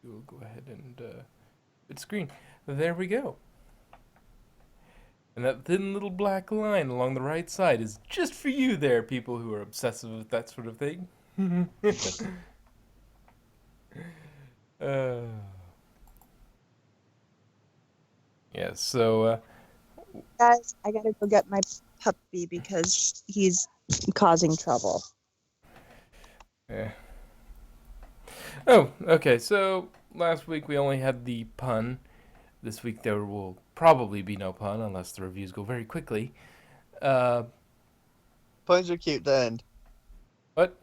We'll go ahead and hit screen. There we go. And that thin little black line along the right side is just for you there, people who are obsessive with that sort of thing. uh, yeah, so, Guys, I gotta go get my puppy because he's causing trouble. yeah. Oh, okay, so last week we only had the pun. This week there will probably be no pun unless the reviews go very quickly. Puns are cute then. What?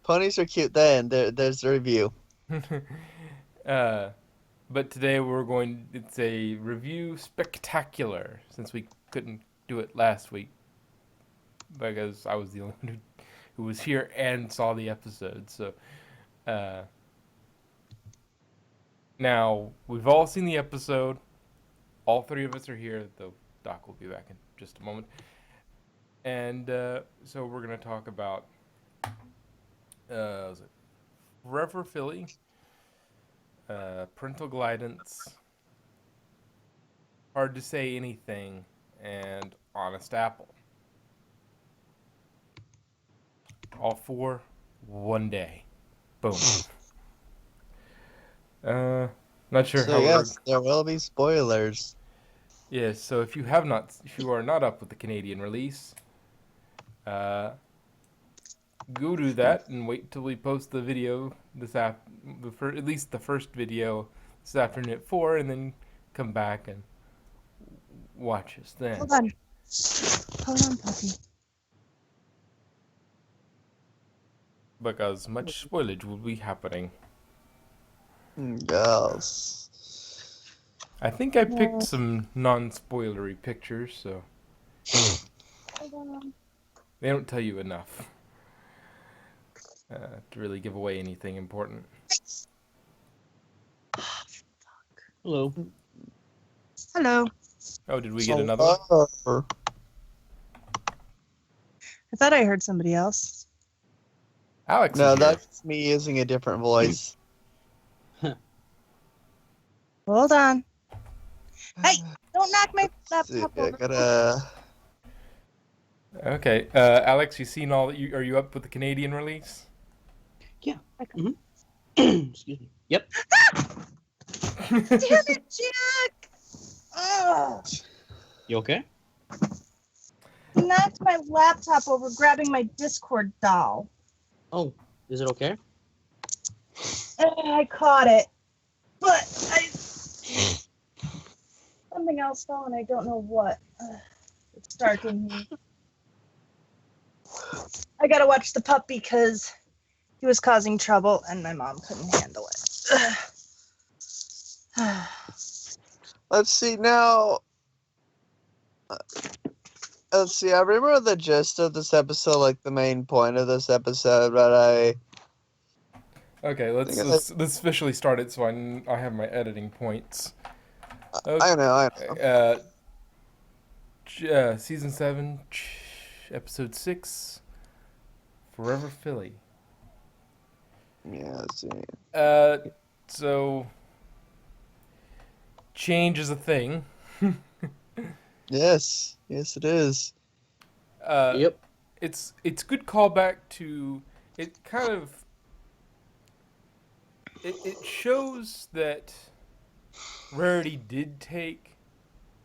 Ponies are cute then. There's the review. But today it's a review spectacular, since we couldn't do it last week because I was the only one who was here and saw the episode. So now we've all seen the episode. All three of us are here, though Doc will be back in just a moment. And so we're going to talk about was it Forever Philly, Parental Guidance, Hard to Say Anything, and Honest Apple. All four, one day. Boom. Not sure So how yes, there will be spoilers. Yes, so if you are not up with the Canadian release, go do that and wait till we post the video at least the first video this afternoon at 4, and then come back and watch us then. Hold on, puppy. Because much spoilage will be happening. Yes. I think I picked some non-spoilery pictures, so Hold on. they don't tell you enough to really give away anything important. Hello. Hello. Oh, did we get another one? I thought I heard somebody else. Alex No, is here. that's me using a different voice. Hold on. Hey, don't knock my laptop I over. gotta. Okay, Alex, you seen all that? Are you up with the Canadian release? Yeah. Excuse me. Yep. Damn it, Jack! Oh, You okay? he knocked my laptop over grabbing my Discord doll. Oh, is it okay? I caught it, but something else fell and I don't know what. It's dark in here. I gotta watch the puppy because he was causing trouble and my mom couldn't handle it. Let's see now. Let's see. I remember the gist of this episode, like the main point of this episode, but Okay, let's officially start it so I have my editing points. I know. Season 7, episode 6, Forever Philly. Yeah, let's see. So change is a thing. Yes, it is. Yep. It's good callback to it. Kind of it shows that Rarity did take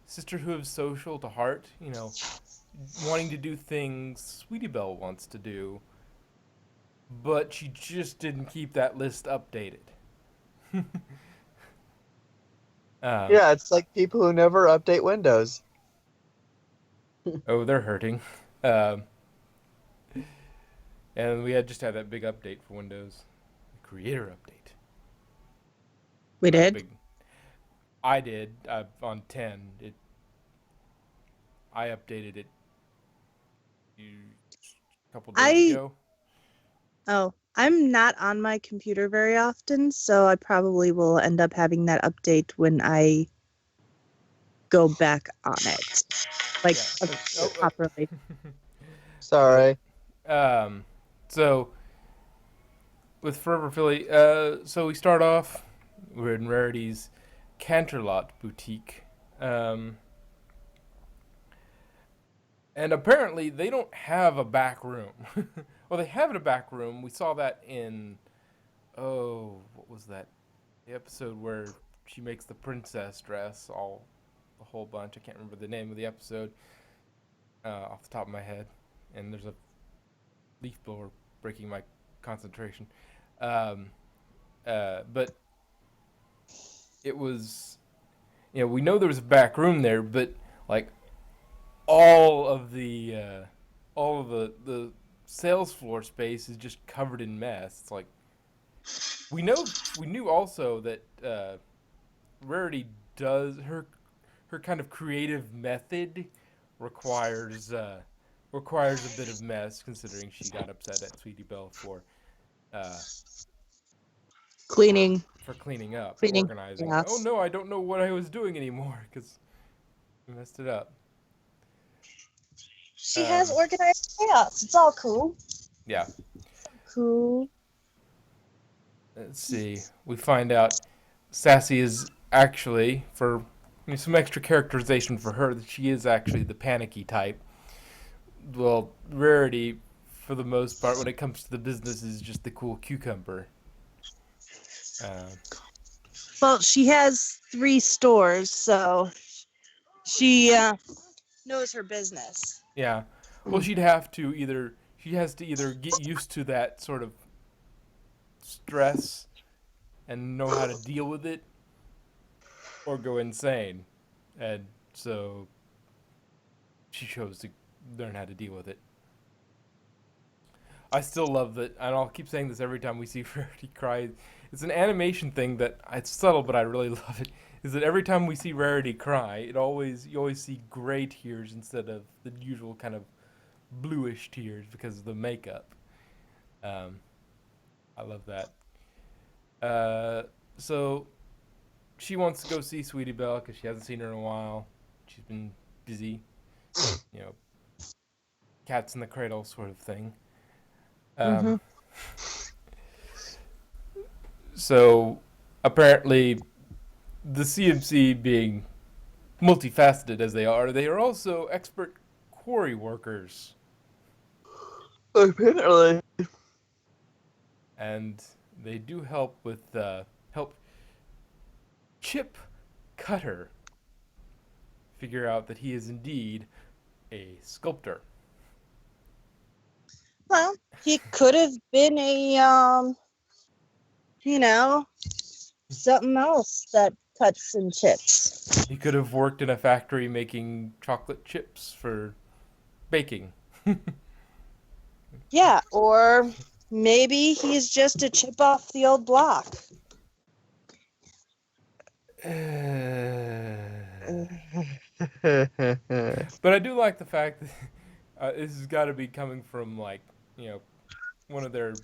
Sisterhood of Social to heart. You know, wanting to do things Sweetie Belle wants to do, but she just didn't keep that list updated. Yeah, it's like people who never update Windows. Oh, they're hurting. And we just had that big update for Windows, the Creator update. We did? I did on 10. I updated it a couple days ago. Oh, I'm not on my computer very often, so I probably will end up having that update when I go back on it. Like, properly. Sorry. So with Forever Philly, so we start off, we're in Rarity's Canterlot boutique. And apparently they don't have a back room. Well, they have a back room. We saw that in, what was that? The episode where she makes the princess dress, a whole bunch. I can't remember the name of the episode off the top of my head. And there's a leaf blower breaking my concentration. But it was, we know there was a back room there, but like all of the sales floor space is just covered in mess. It's like we knew also that Rarity does her kind of creative method requires a bit of mess, considering she got upset at Sweetie Belle for Cleaning. for cleaning up, Cleaning, organizing. yes. Oh no, I don't know what I was doing anymore because we messed it up. She has organized chaos. It's all cool. Yeah. Cool. Let's see. We find out Sassy is actually, for some extra characterization for her, that she is actually the panicky type. Well, Rarity, for the most part, when it comes to the business, is just the cool cucumber. Well, she has 3 stores, so she knows her business. Yeah. Well, she has to either get used to that sort of stress and know how to deal with it, or go insane. And so she chose to learn how to deal with it. I still love that, and I'll keep saying this every time we see Rarity cry. It's an animation thing that it's subtle, but I really love it. Is that every time we see Rarity cry, you always see gray tears instead of the usual kind of bluish tears because of the makeup. I love that. So she wants to go see Sweetie Belle because she hasn't seen her in a while. She's been busy, cats in the cradle sort of thing. So apparently the CMC, being multifaceted as they are also expert quarry workers. Apparently. And they do help Chip Cutter figure out that he is indeed a sculptor. Well, he could have been a, something else that cuts and chips. He could have worked in a factory making chocolate chips for baking. Yeah, or maybe he's just a chip off the old block. But I do like the fact that this has got to be coming from, like, one of their,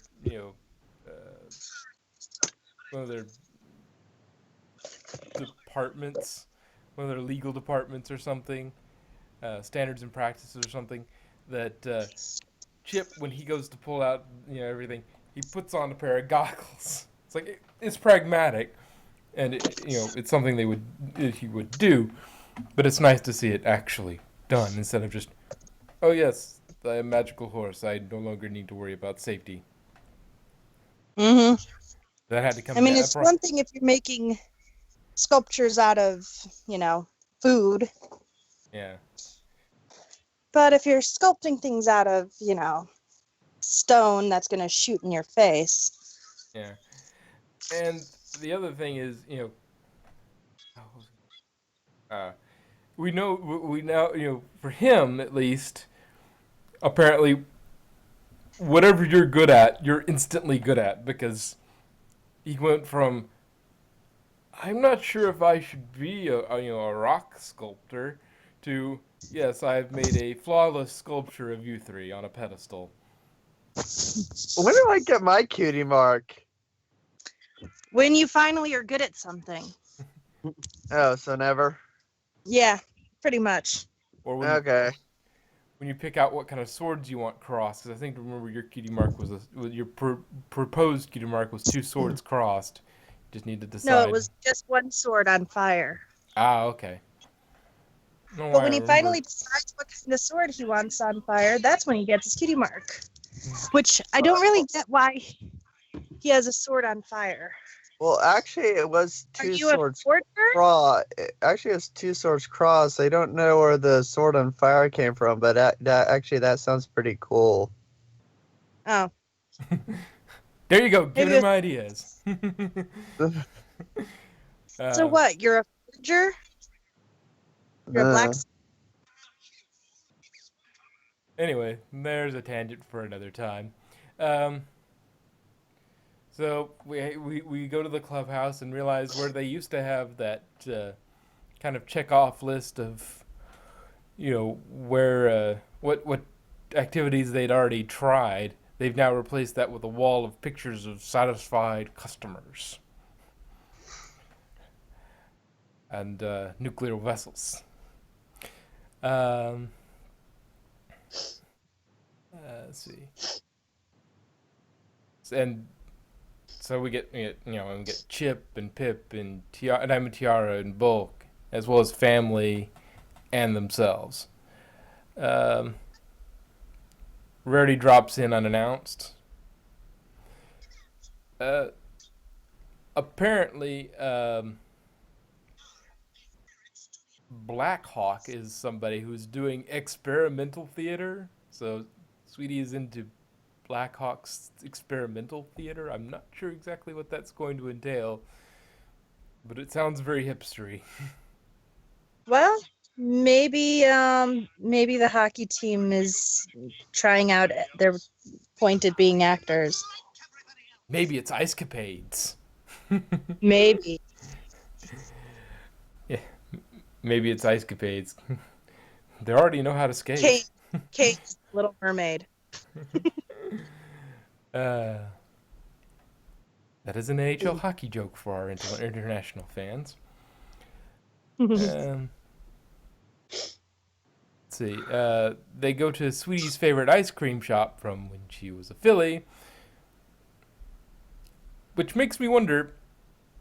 one of their departments, one of their legal departments or something, standards and practices or something, that Chip, when he goes to pull out, everything, he puts on a pair of goggles. It's like, it's pragmatic, and it's something he would do, but it's nice to see it actually done instead of just, oh yes, the magical horse, I no longer need to worry about safety. Mm-hmm. That had to come. I mean, it's one thing if you're making sculptures out of, food. Yeah. But if you're sculpting things out of, stone that's going to shoot in your face. Yeah. And the other thing is, we now, for him at least, apparently, whatever you're good at, you're instantly good at, because he went from, I'm not sure if I should be a rock sculptor, to, yes, I've made a flawless sculpture of you 3 on a pedestal. When do I get my cutie mark? When you finally are good at something. Oh, so never? Yeah, pretty much. Or when Okay. when you pick out what kind of swords you want crossed, because I think remember your cutie mark was your proposed cutie mark was 2 swords crossed. You just need to No, it decide. was just one sword on fire. Ah, okay. I don't know But why I when he remember. finally decides what kind of sword he wants on fire, that's when he gets his cutie mark. Which I don't really get why he has a sword on fire. Well, actually, it was Are two you a swords forger? cross. Actually, it's 2 swords crossed. They don't know where the sword on fire came from, but that sounds pretty cool. Oh, There you go, maybe giving it him ideas. so what? You're a forger? You're a Uh, blacksmith? Anyway, there's a tangent for another time. Um, so we go to the clubhouse and realize where they used to have that kind of check off list of where what activities they'd already tried. They've now replaced that with a wall of pictures of satisfied customers and nuclear vessels. Um, let's see. And so we get we get Chip and Pip and Diamond Tiara and Bulk, as well as family and themselves. Um, Rarity drops in unannounced. Uh, Apparently, Black Hawk is somebody who's doing experimental theater. So Sweetie is into Black Hawk's experimental theater. I'm not sure exactly what that's going to entail, but it sounds very hipstery. Well, maybe the hockey team is trying out their point at being actors. Maybe it's Ice Capades. Maybe. Yeah, maybe it's Ice Capades. They already know how to skate. Kate's Little Mermaid. Uh, that is an NHL hockey joke for our international fans. Let's see. They go to Sweetie's favorite ice cream shop from when she was a filly, which makes me wonder: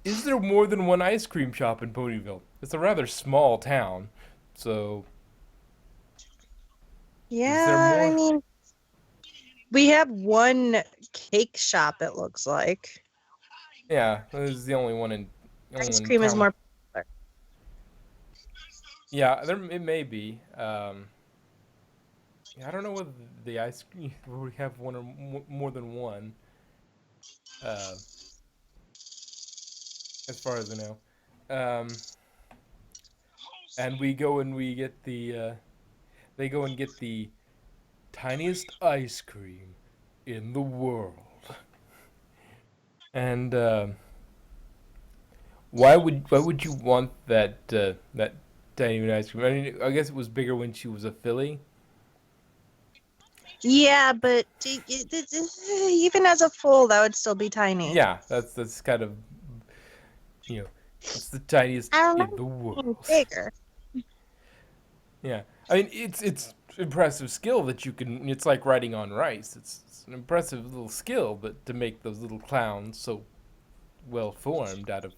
is there more than one ice cream shop in Ponyville? It's a rather small town, so is there Yeah, more? I mean, we have one cake shop, it looks like. Yeah, this is the only one in Ice cream is town. more popular. Yeah, it may be. Yeah, I don't know whether the ice cream we have one or more than one. Uh, as far as I know. And we go and we get they go and get the tiniest ice cream in the world. And why would you want that tiny ice cream? I mean, I guess it was bigger when she was a filly. Yeah, but even as a full, that would still be tiny. Yeah, that's kind of it's the tiniest I in remember the being world. bigger. Yeah, I mean it's impressive skill that you can. It's like riding on rice. It's an impressive little skill, but to make those little clowns so well formed out of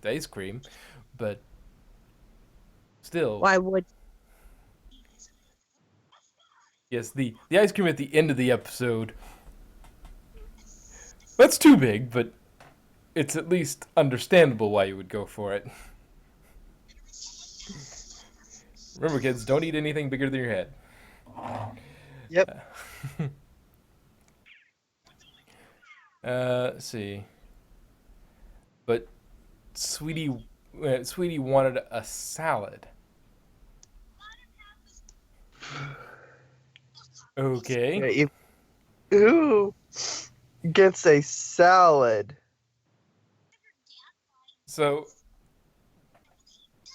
the ice cream, but still, Why would yes, the ice cream at the end of the episode. That's too big, but it's at least understandable why you would go for it. Remember, kids, don't eat anything bigger than your head. Yep. Let's see. But Sweetie wanted a salad. Okay. Yeah, who gets a salad? So,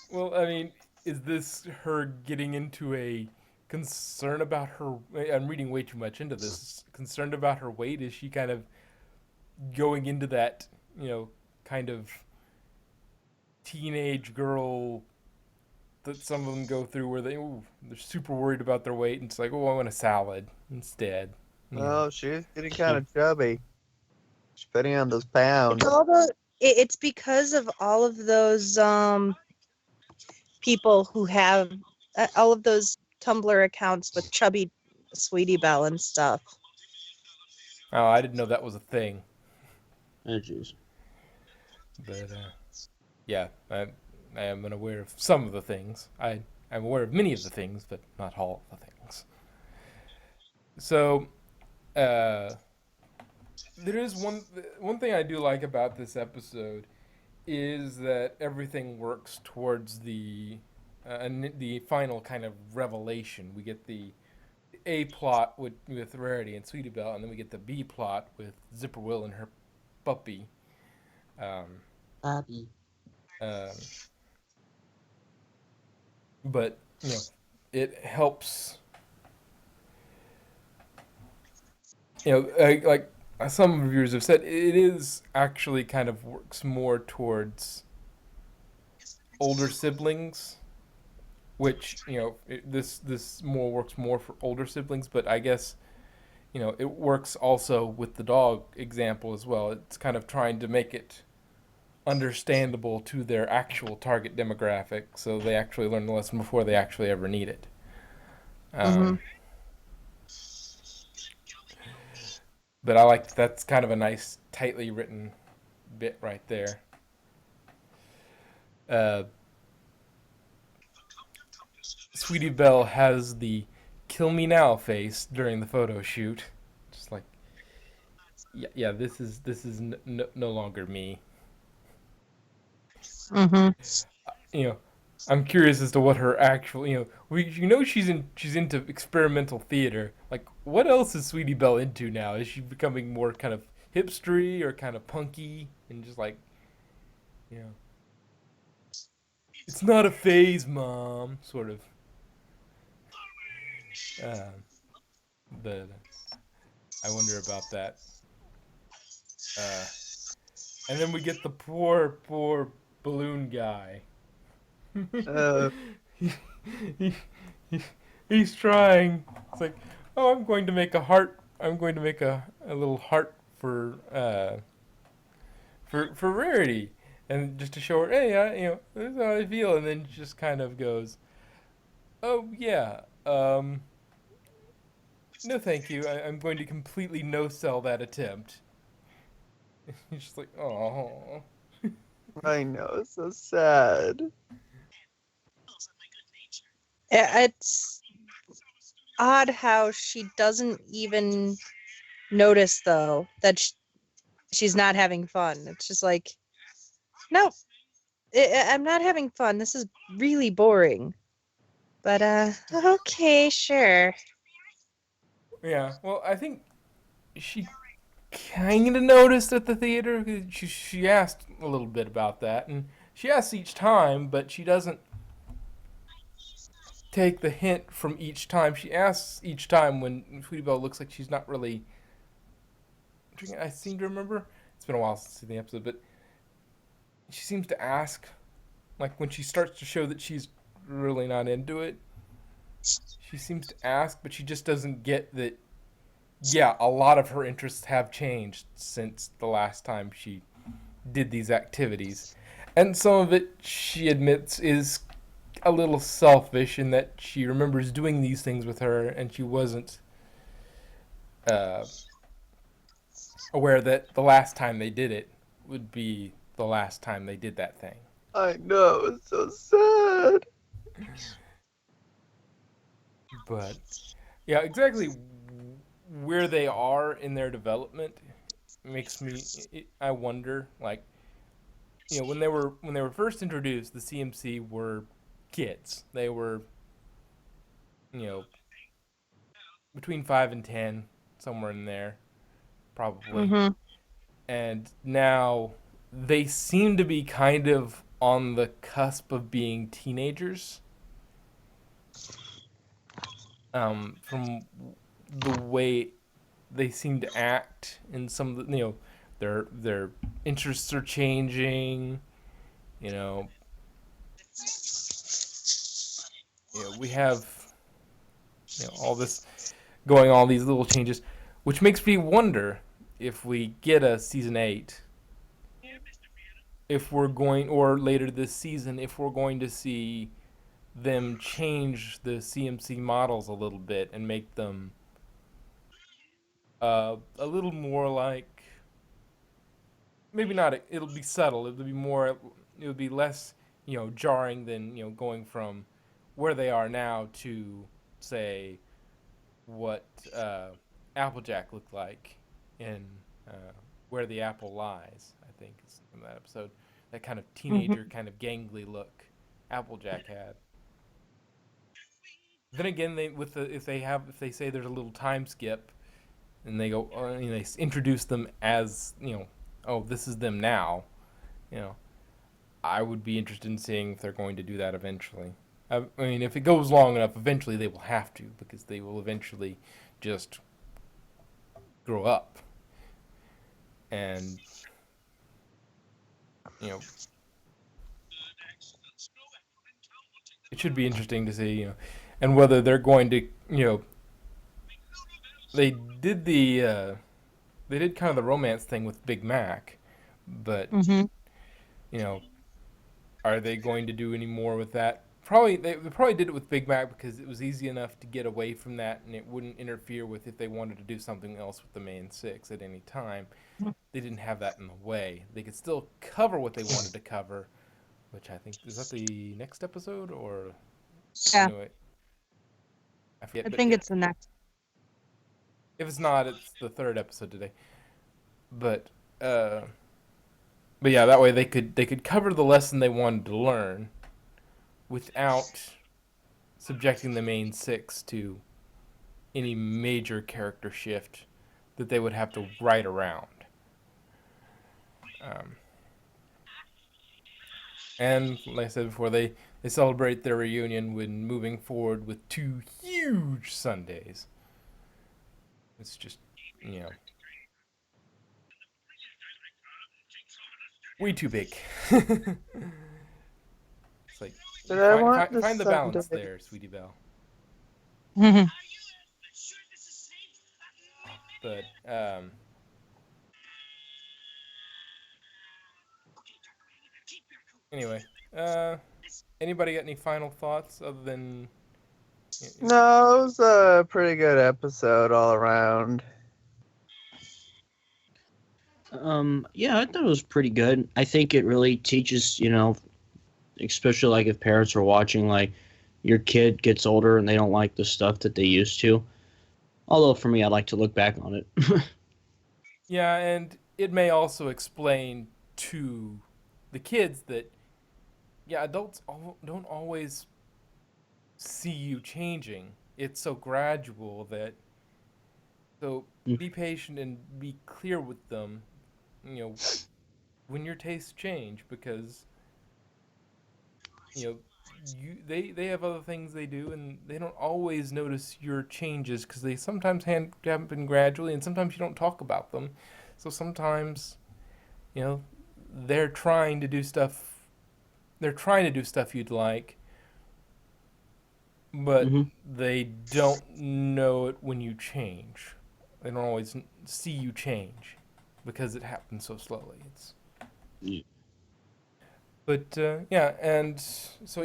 well, I mean, is this her getting into a concern about her? I'm reading way too much into this. Concerned about her weight? Is she kind of going into that, kind of teenage girl that some of them go through where they're super worried about their weight, and it's like, oh, I want a salad instead. You know. Oh, she's getting kind of chubby. She's putting on those pounds. It's because of all of those people who have all of those Tumblr accounts with chubby Sweetie Belle and stuff. Oh, I didn't know that was a thing. Oh, jeez. But yeah, I am unaware of some of the things. I'm aware of many of the things, but not all of the things. So, there is one thing I do like about this episode is that everything works towards the final kind of revelation. We get the A plot with Rarity and Sweetie Belle, and then we get the B plot with Zipper Will and her puppy. Abby. But it helps. Like some reviewers have said, it is actually kind of works more towards older siblings, which this more works more for older siblings. But I guess it works also with the dog example as well. It's kind of trying to make it understandable to their actual target demographic, so they actually learn the lesson before they actually ever need it. But I like that's kind of a nice, tightly written bit right there. Sweetie Belle has the "kill me now" face during the photo shoot, just like, yeah, this is no longer me. I'm curious as to what her actual, she's into experimental theater. Like, what else is Sweetie Belle into now? Is she becoming more kind of hipstery or kind of punky and just like, it's not a phase, Mom, sort of. But I wonder about that. And then we get the poor balloon guy. he, he's trying. It's like, oh, I'm going to make a heart. I'm going to make a little heart for Rarity, and just to show her, hey, this is how I feel, and then just kind of goes, oh yeah, no, thank you. I'm going to completely no sell that attempt. He's just like, oh. I know, it's so sad. It's odd how she doesn't even notice, though, that she's not having fun. It's just like, no, I'm not having fun. This is really boring. But, okay, sure. Yeah, well, I think she kind of noticed at the theater. She asked a little bit about that, and she asks each time, but she doesn't take the hint from each time. She asks each time when Sweetie Belle looks like she's not really. I seem to remember. It's been a while since I've seen the episode, but she seems to ask, like when she starts to show that she's really not into it. She seems to ask, but she just doesn't get that. Yeah, a lot of her interests have changed since the last time she did these activities, and some of it, she admits, is a little selfish in that she remembers doing these things with her, and she wasn't aware that the last time they did it would be the last time they did that thing. I know, it's so sad. But yeah, exactly where they are in their development makes me. I wonder, like, when they were first introduced, the CMC were kids. They were, between 5 and 10, somewhere in there, probably. And now they seem to be kind of on the cusp of being teenagers. From the way they seem to act in some of the, their interests are changing, we have all this going, all these little changes, which makes me wonder if we get a season 8, if we're going, or later this season, if we're going to see them change the CMC models a little bit and make them a little more like, maybe not, it'll be subtle, it'll be more, it'll be less, jarring than, going from where they are now to, say, what Applejack looked like in Where the Apple Lies, I think is in that episode. That kind of teenager, kind of gangly look Applejack had. Then again, if they say there's a little time skip, and they go, they introduce them as, oh, this is them now, I would be interested in seeing if they're going to do that eventually. I mean, if it goes long enough, eventually they will have to, because they will eventually just grow up. And, it should be interesting to see, and whether they're going to, they did kind of the romance thing with Big Mac, but, are they going to do any more with that? Probably they probably did it with Big Mac because it was easy enough to get away from that, and it wouldn't interfere with if they wanted to do something else with the main 6 at any time. They didn't have that in the way. They could still cover what they wanted to cover, which I think is that the next episode or anyway. I forget. I think it's the next. If it's not, it's the 3rd episode today. But yeah, that way they could cover the lesson they wanted to learn without subjecting the main 6 to any major character shift that they would have to write around. And like I said before, they celebrate their reunion when moving forward with 2 huge Sundays. It's just, way too big. It's like, find the balance there, Sweetie Belle. But, anyway, anybody got any final thoughts other than... No, it was a pretty good episode all around. Yeah, I thought it was pretty good. I think it really teaches, especially like if parents are watching, like your kid gets older and they don't like the stuff that they used to. Although for me, I'd like to look back on it. Yeah, and it may also explain to the kids that, adults don't always see you changing. It's so gradual that, so be patient and be clear with them, when your tastes change, because, they have other things they do, and they don't always notice your changes, because they sometimes happen gradually, and sometimes you don't talk about them. So sometimes, they're trying to do stuff you'd like, but they don't know it when you change. They don't always see you change because it happens so slowly. But and so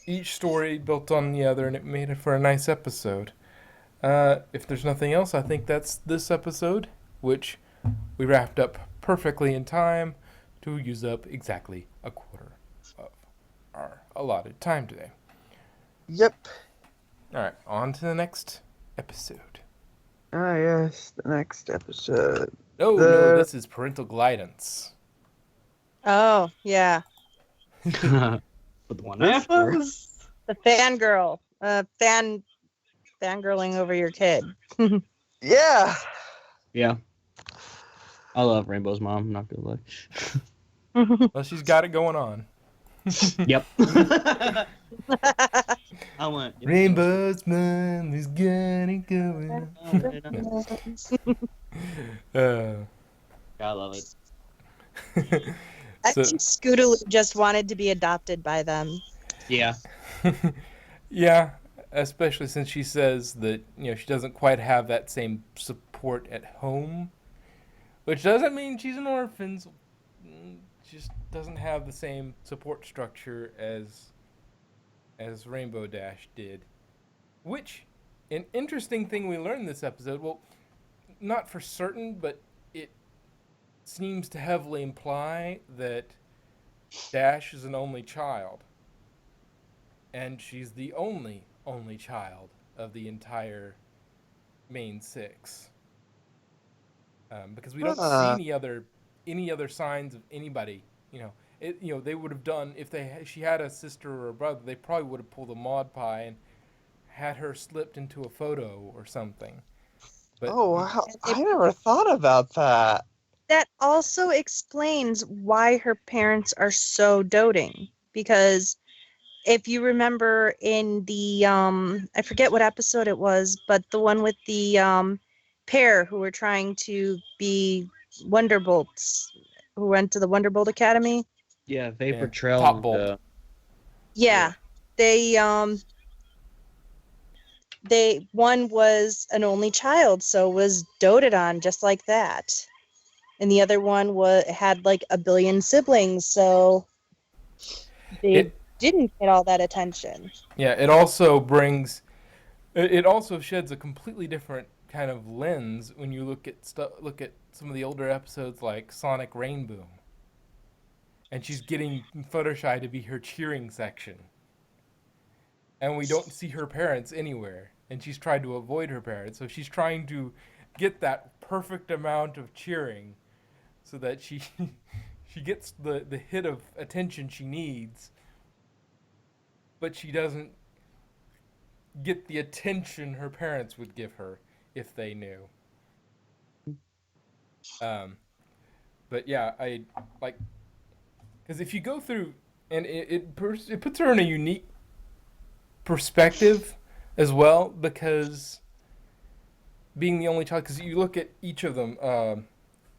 each story built on the other, and it made it for a nice episode. If there's nothing else, I think that's this episode, which we wrapped up perfectly in time to use up exactly a quarter of our allotted time today. Yep. All right, on to the next episode. Ah, yes, the next episode. No, this is parental guidance. Oh, yeah. But the one This after. was- The fangirl. Fangirling over your kid. Yeah. Yeah. I love Rainbow's mom, not gonna lie. Well, she's got it going on. Yep. I went. Rainbow's mom is got it going on. I love it. I think Scootaloo just wanted to be adopted by them. Yeah. Yeah, especially since she says that, she doesn't quite have that same support at home, which doesn't mean she's an orphan. She just doesn't have the same support structure as Rainbow Dash did. Which, an interesting thing we learned this episode, well, not for certain, but it seems to heavily imply that Dash is an only child. And she's the only child of the entire main six. Because we don't see Huh. any other signs of anybody. They would have done if she had a sister or a brother. They probably would have pulled a Maud Pie and had her slipped into a photo or something. But Oh wow, And I never thought about that. that also explains why her parents are so doting. Because if you remember in the I forget what episode it was, but the one with the pair who were trying to be Wonderbolts, who went to the Wonderbolt Academy. Yeah, Vapor yeah, Trail Top and Bolt. Yeah, they one was an only child, so was doted on just like that, and the other one had like a billion siblings, so they It didn't get all that attention. Yeah. It also brings. It also sheds a completely different kind of lens when you look at some of the older episodes like Sonic Rainboom, and she's getting Fluttershy to be her cheering section, and we don't see her parents anywhere, and she's tried to avoid her parents, so she's trying to get that perfect amount of cheering so that she she gets the hit of attention she needs, but she doesn't get the attention her parents would give her if they knew. Um, but yeah, I like because if you go through and it puts her in a unique perspective as well because being the only child, because you look at each of them,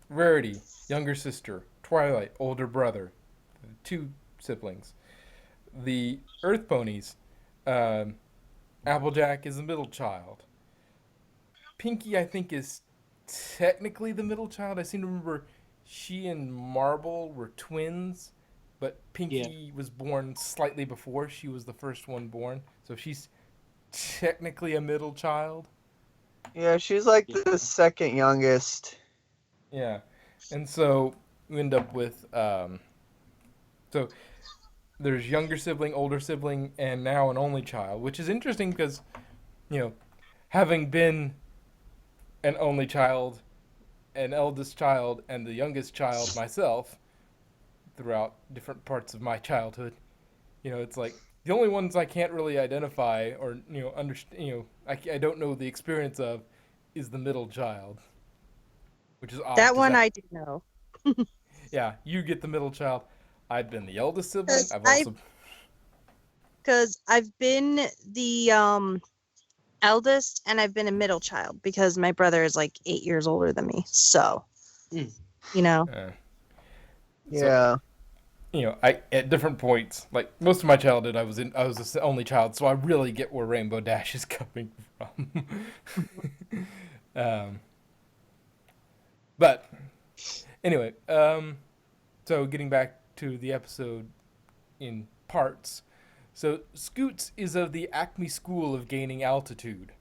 Rarity, younger sister, Twilight, older brother, two siblings, the Earth Ponies, um, Applejack is the middle child, Pinky I think is technically the middle child. I seem to remember she and Marble were twins, but yeah, Pinky was born slightly before she was the first one born, so she's technically a middle child. Yeah, she's like yeah, the second youngest. Yeah, and so we end up with so there's younger sibling, older sibling, and now an only child, which is interesting because you know having been an only child, an eldest child, and the youngest child myself throughout different parts of my childhood, it's like the only ones I can't really identify or understand. I don't know the experience of is the middle child, which is odd That because one I do know. yeah, you get the middle child. I've been the eldest sibling. Because I've I also because I've been the eldest and I've been a middle child because my brother is like 8 years older than me. So, Mm. you know. so Yeah. I at different points, like most of my childhood, I was the only child, so I really get where Rainbow Dash is coming from. um, but anyway, so getting back to the episode in parts. So Scoots is of the Acme School of Gaining Altitude,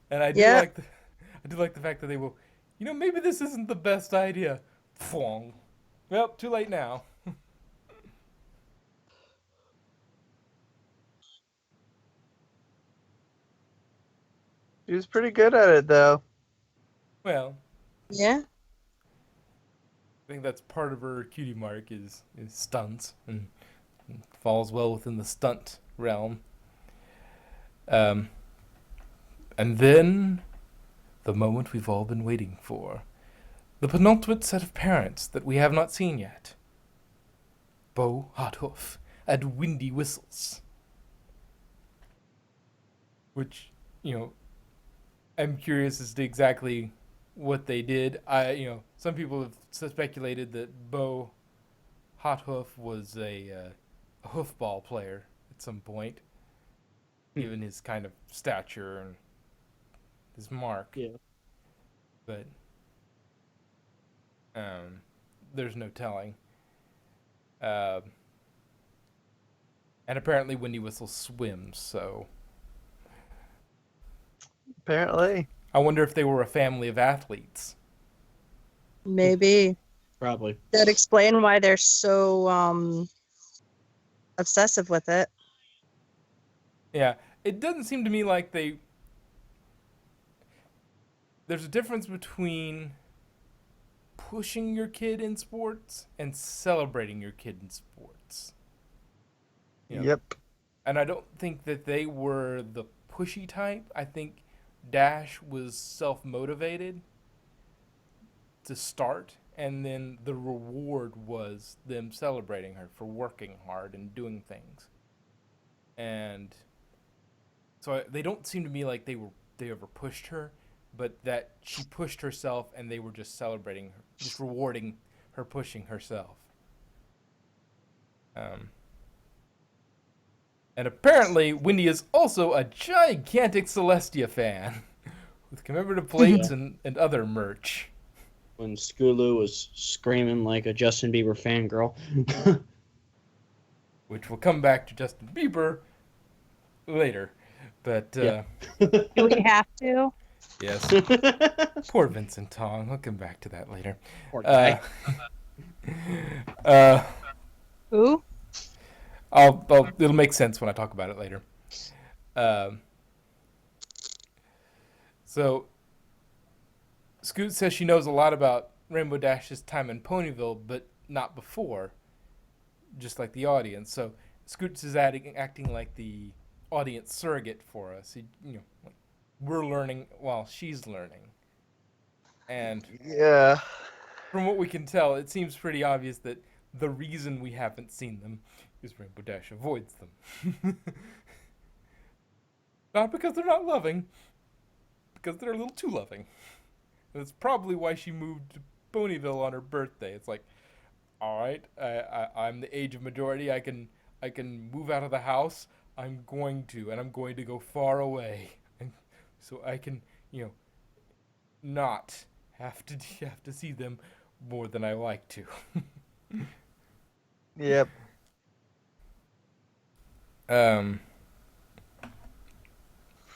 and Yeah. I do like the fact that they will, maybe this isn't the best idea. Fwong. Well, too late now. She was pretty good at it though. Well, Yeah. I think that's part of her cutie mark is stunts and falls well within the stunt realm. Um, and then the moment we've all been waiting for. The penultimate set of parents that we have not seen yet. Bo Hothoof and Windy Whistles. Which, I'm curious as to exactly what they did. Some people have speculated that Bo Hothoof was a a hoofball player at some point, given his kind of stature and his mark. Yeah. But there's no telling. Uh, and apparently Windy Whistle swims, so Apparently. I wonder if they were a family of athletes. Maybe Probably. that explain why they're so obsessive with it. Yeah, it doesn't seem to me like they. There's a difference between pushing your kid in sports and celebrating your kid in sports. You know, Yep. and I don't think that they were the pushy type. I think Dash was self-motivated to start, and then the reward was them celebrating her for working hard and doing things. And so they don't seem to me like they ever pushed her, but that she pushed herself and they were just celebrating her, just rewarding her pushing herself. And apparently, Wendy is also a gigantic Celestia fan with commemorative plates and other merch. When Skulu was screaming like a Justin Bieber fangirl. Which will come back to Justin Bieber later. But, Yeah. Do we have to? yes. Poor Vincent Tong. We'll come back to that later. Poor guy. Who? It'll make sense when I talk about it later. So, Scoot says she knows a lot about Rainbow Dash's time in Ponyville, but not before, just like the audience. So, Scoots is acting like the audience surrogate for us. We're learning while she's learning. And Yeah. from what we can tell, it seems pretty obvious that the reason we haven't seen them is Rainbow Dash avoids them. Not because they're not loving, because they're a little too loving. And that's probably why she moved to Ponyville on her birthday. It's like, all right, I'm the age of majority. I can move out of the house. I'm going to go far away, so I can, not have to see them more than I like to. Yep.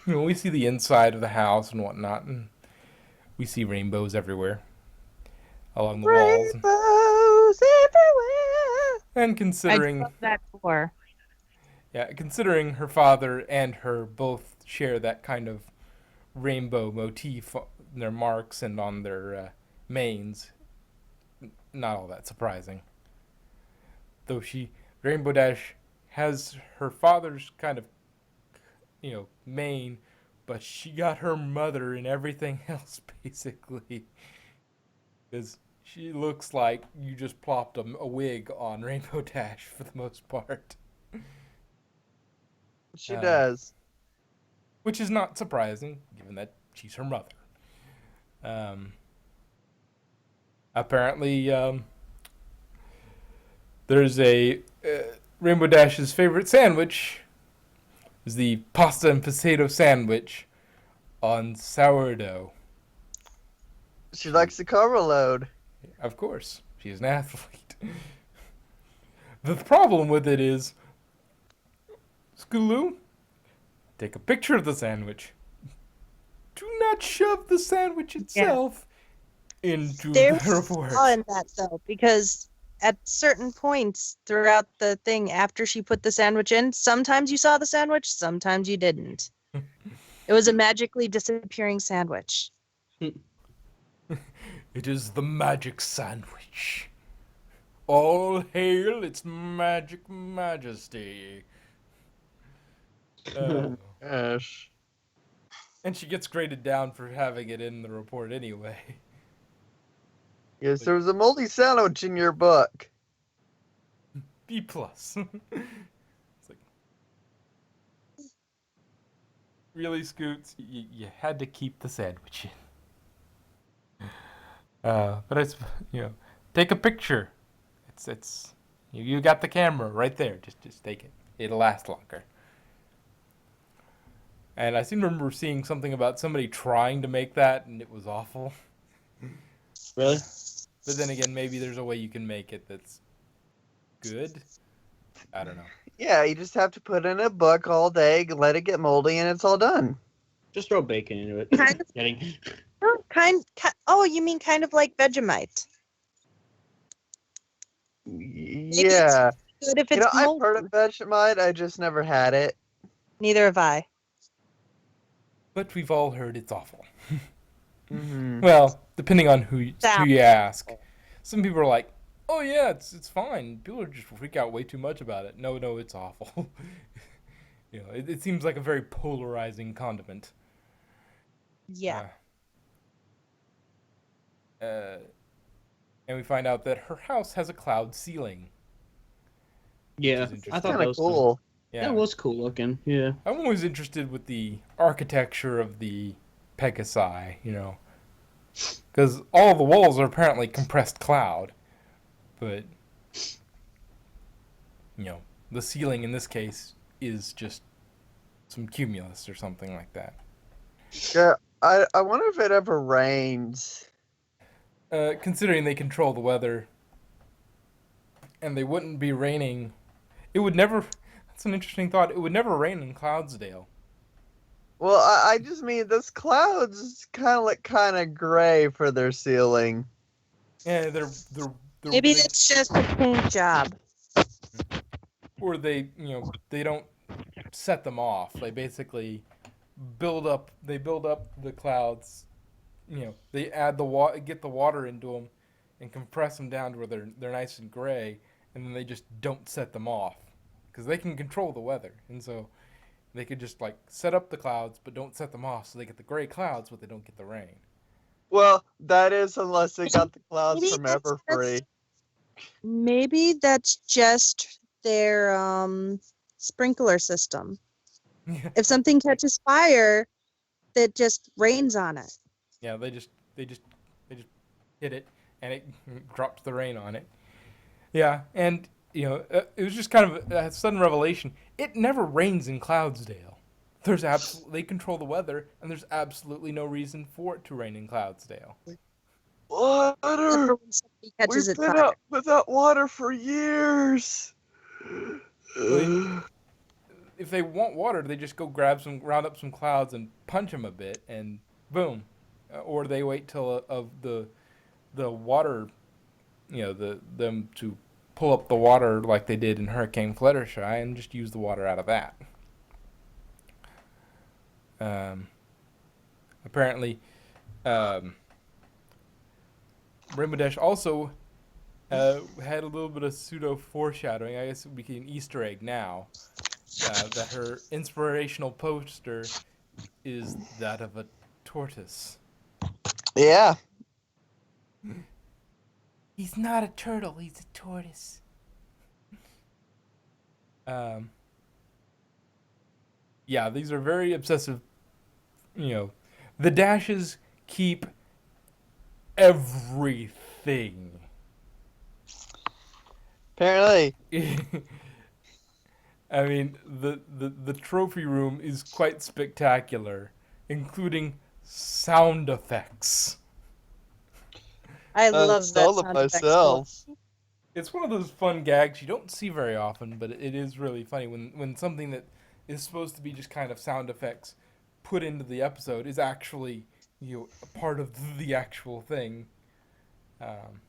We see the inside of the house and whatnot, and we see rainbows everywhere along the walls. Rainbows everywhere. And I considering, love that door. considering her father and her both share that kind of rainbow motif on their marks and on their manes, not all that surprising. Though Rainbow Dash has her father's kind of, mane, but she got her mother and everything else, basically. Because she looks like you just plopped a wig on Rainbow Dash for the most part. She does. Which is not surprising, given that she's her mother. Apparently, there's a Rainbow Dash's favorite sandwich is the pasta and potato sandwich on sourdough. She likes the carbo load. Of course, she's an athlete. The problem with it is, Skulu, take a picture of the sandwich. Do not shove the sandwich itself into There's the a report. flaw in that though, because at certain points throughout the thing after she put the sandwich in, sometimes you saw the sandwich, sometimes you didn't. It was a magically disappearing sandwich. It is the magic sandwich. All hail its magic majesty. Gosh. And she gets graded down for having it in the report anyway. Yes, there was a moldy sandwich in your book. B plus. It's like, really, Scoots? You had to keep the sandwich in. But it's take a picture. It's You got the camera right there. Just take it. It'll last longer. And I seem to remember seeing something about somebody trying to make that, and it was awful. Really? But then again, maybe there's a way you can make it that's good. I don't know. Yeah, you just have to put in a book all day, let it get moldy, and it's all done. Just throw bacon into it. Kind of. Kidding. Oh, you mean kind of like Vegemite? Yeah. Good if You know, it's I've moldy. heard of Vegemite, I just never had it. Neither have I. But we've all heard it's awful. Mm-hmm. Well, depending on who you ask. Apple. Some people are like, "Oh yeah, it's fine." People are just freak out way too much about it. No, it's awful. It seems like a very polarizing condiment. Yeah. And we find out that her house has a cloud ceiling. Yeah, Which is I thought Kind that of was cool. Yeah, That was cool looking. Yeah. I'm always interested with the architecture of the Pegasi, because all the walls are apparently compressed cloud, but the ceiling in this case is just some cumulus or something like that. Yeah, I wonder if it ever rains. Considering they control the weather, and they wouldn't be raining, it would never. That's an interesting thought. It would never rain in Cloudsdale. Well, I just mean this cloud's kind of gray for their ceiling. Yeah, they're Maybe they- it's just a paint job. or they don't set them off. They basically build up the clouds. They add get the water into them, and compress them down to where they're nice and gray, and then they just don't set them off because they can control the weather, and so they could just set up the clouds but don't set them off, so they get the gray clouds but they don't get the rain. Well, that is unless they got the clouds Maybe from that's- Everfree. Maybe that's just their sprinkler system. If something catches fire, that just rains on it. Yeah, they just hit it, and it drops the rain on it. Yeah, and it was just kind of a sudden revelation. It never rains in Cloudsdale. They control the weather, and there's absolutely no reason for it to rain in Cloudsdale. Water! Except for when somebody catches We've it been fire. up without water for years. If they want water, they just go round up some clouds and punch them a bit, and boom. Or they wait till the water, them to pull up the water like they did in Hurricane Fluttershy and just use the water out of that. Apparently, Rainbow Dash also had a little bit of pseudo foreshadowing. I guess it would be an Easter egg now. That her inspirational poster is that of a tortoise. Yeah. He's not a turtle, he's a tortoise. Yeah, these are very obsessive. The Dashes keep everything. Apparently. I mean, the trophy room is quite spectacular, including sound effects. I love that Stole it sound effects myself. It's one of those fun gags you don't see very often, but it is really funny when something that is supposed to be just kind of sound effects put into the episode is actually a part of the actual thing. And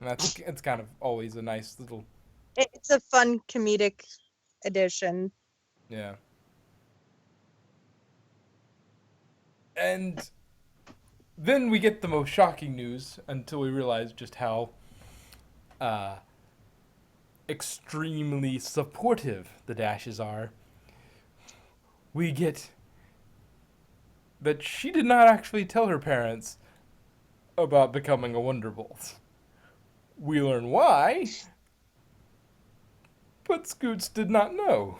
it's kind of always a nice little. It's a fun comedic addition. Yeah. And then we get the most shocking news until we realize just how extremely supportive the Dashes are. We get that she did not actually tell her parents about becoming a Wonderbolt. We learn why, but Scoots did not know.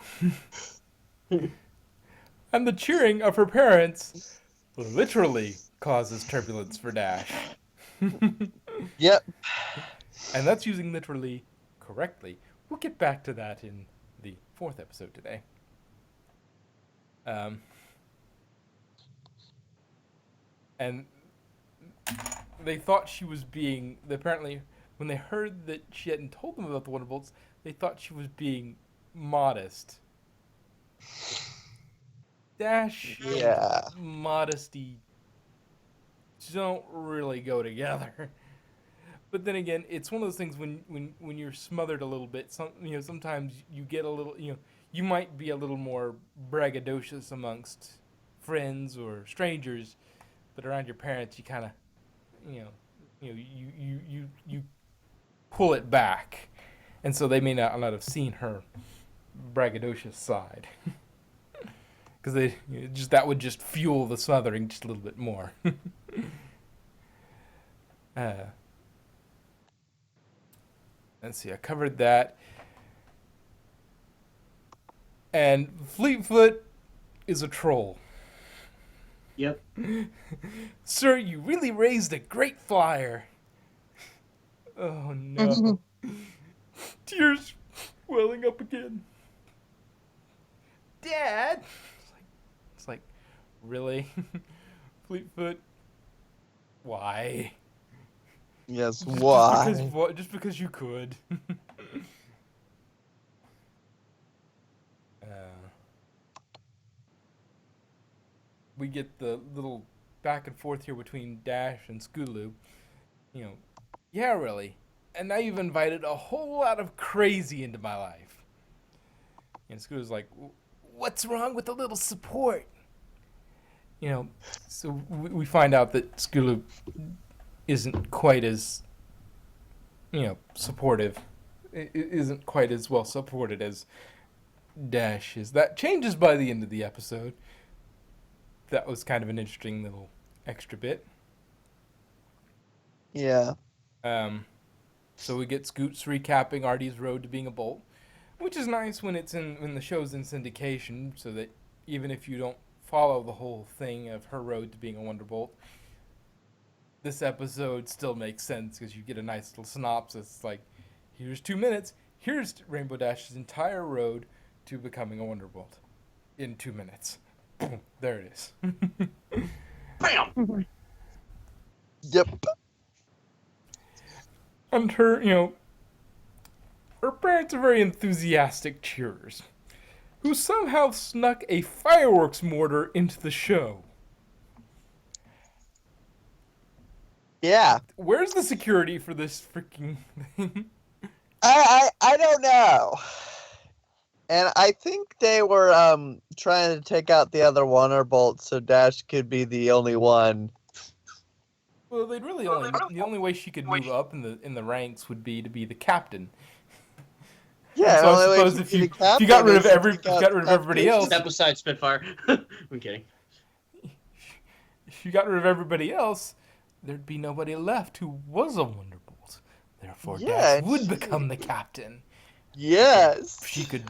And the cheering of her parents literally causes turbulence for Dash. Yep. And that's using literally directly. We'll get back to that in the 4th episode today. And they thought she was being, apparently, when they heard that she hadn't told them about the Wonderbolts, they thought she was being modest. Dash Yeah. and modesty don't really go together. But then again, it's one of those things when you're smothered a little bit. Sometimes you get a little. You might be a little more braggadocious amongst friends or strangers, but around your parents, you kind of, you pull it back, and so they may not have seen her braggadocious side, because that would just fuel the smothering just a little bit more. Let's see, I covered that. And Fleetfoot is a troll. Yep. Sir, you really raised a great flyer. Oh no. Tears welling up again. Dad! It's like really? Fleetfoot? Why? Yes, why? Just because you could. We get the little back and forth here between Dash and Scootaloo. Yeah, really. And now you've invited a whole lot of crazy into my life. And Scootaloo's like, what's wrong with a little support? So we find out that Scootaloo isn't quite as, supportive. It isn't quite as well supported as Dash is. That changes by the end of the episode. That was kind of an interesting little extra bit. Yeah. So we get Scoots recapping Artie's road to being a Bolt, which is nice when the show's in syndication, so that even if you don't follow the whole thing of her road to being a Wonderbolt, this episode still makes sense because you get a nice little synopsis. It's like, here's 2 minutes. Here's Rainbow Dash's entire road to becoming a Wonderbolt in 2 minutes. Boom, there it is. Bam! Yep. And her parents are very enthusiastic cheerers who somehow snuck a fireworks mortar into the show. Yeah. Where's the security for this freaking thing? I don't know. And I think they were trying to take out the other Wonderbolts so Dash could be the only one. Well, they'd really the only way she could move up in the ranks would be to be the captain. Yeah, So I only way suppose she if could be you the captain got rid of is to if you take got rid of out everybody else, Step aside, Spitfire. I'm kidding. if you got rid of everybody else, there'd be nobody left who was a Wonderbolt. Therefore, Yeah, Dash would become the captain. Yes. She could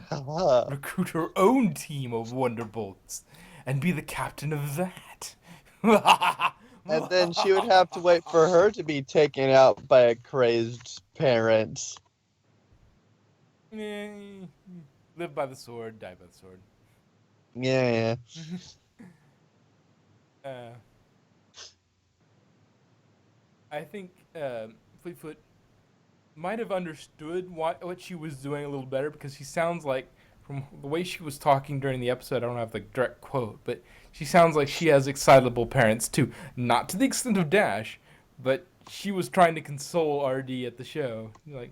recruit her own team of Wonderbolts and be the captain of that. And then she would have to wait for her to be taken out by a crazed parent. Live by the sword, die by the sword. Yeah. I think Fleetfoot might have understood what she was doing a little better, because she sounds like, from the way she was talking during the episode, I don't have the direct quote, but she sounds like she has excitable parents too. Not to the extent of Dash, but she was trying to console RD at the show. Like,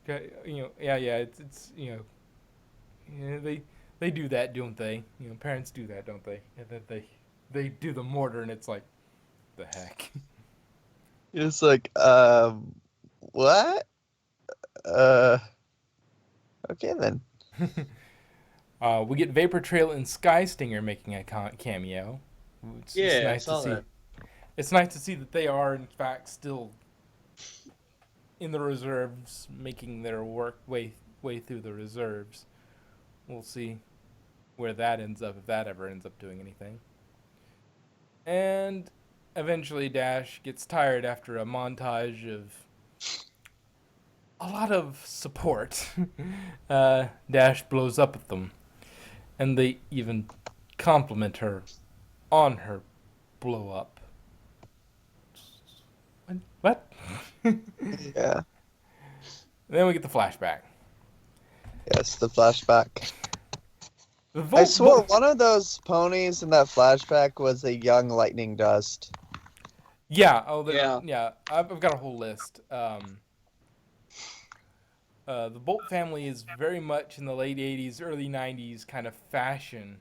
it's they do that, don't they? Parents do that, don't they? And then they do the mortar, and it's like, the heck. It's like, what? Okay then. We get Vapor Trail and Sky Stinger making a cameo. It's Yeah, I saw that. It's nice to see that they are, in fact, still in the reserves, making their way through the reserves. We'll see where that ends up, if that ever ends up doing anything. And eventually Dash gets tired after a montage of a lot of support. Dash blows up at them, and they even compliment her on her blow up. What? Yeah. Then we get the flashback. Yes, the flashback. The I swore one of those ponies in that flashback was a young lightning dust. Yeah. Yeah. Yeah. I've got a whole list. The Bolt family is very much in the late '80s, early '90s kind of fashion,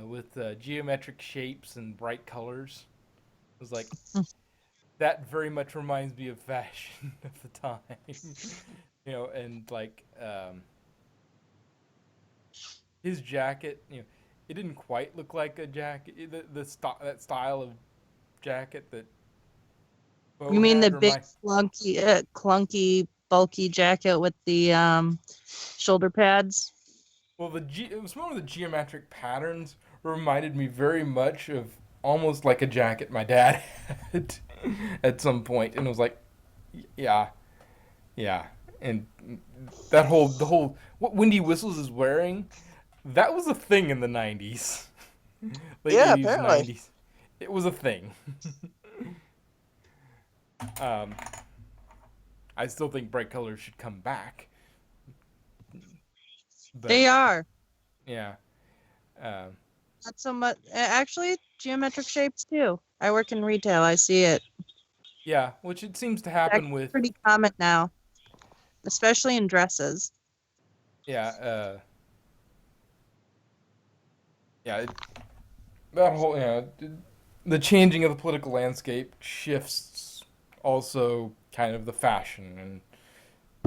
with geometric shapes and bright colors. It was like that. Very much reminds me of fashion of the time. And like his jacket. It didn't quite look like a jacket. That style of jacket that Bo You mean the had big clunky, bulky jacket with the shoulder pads? Well, it was one of the geometric patterns reminded me very much of almost like a jacket my dad had at some point, and it was like, yeah, yeah, and the whole what Windy Whistles is wearing, that was a thing in the '90s, late Yeah, '80s, apparently. '90s. It was a thing. um, I still think bright colors should come back. But, They are. Yeah. Not so much. Actually, geometric shapes too. I work in retail. I see it. Yeah, which it seems to It's happen actually with. pretty common now, especially in dresses. Yeah. That whole the changing of the political landscape shifts also kind of the fashion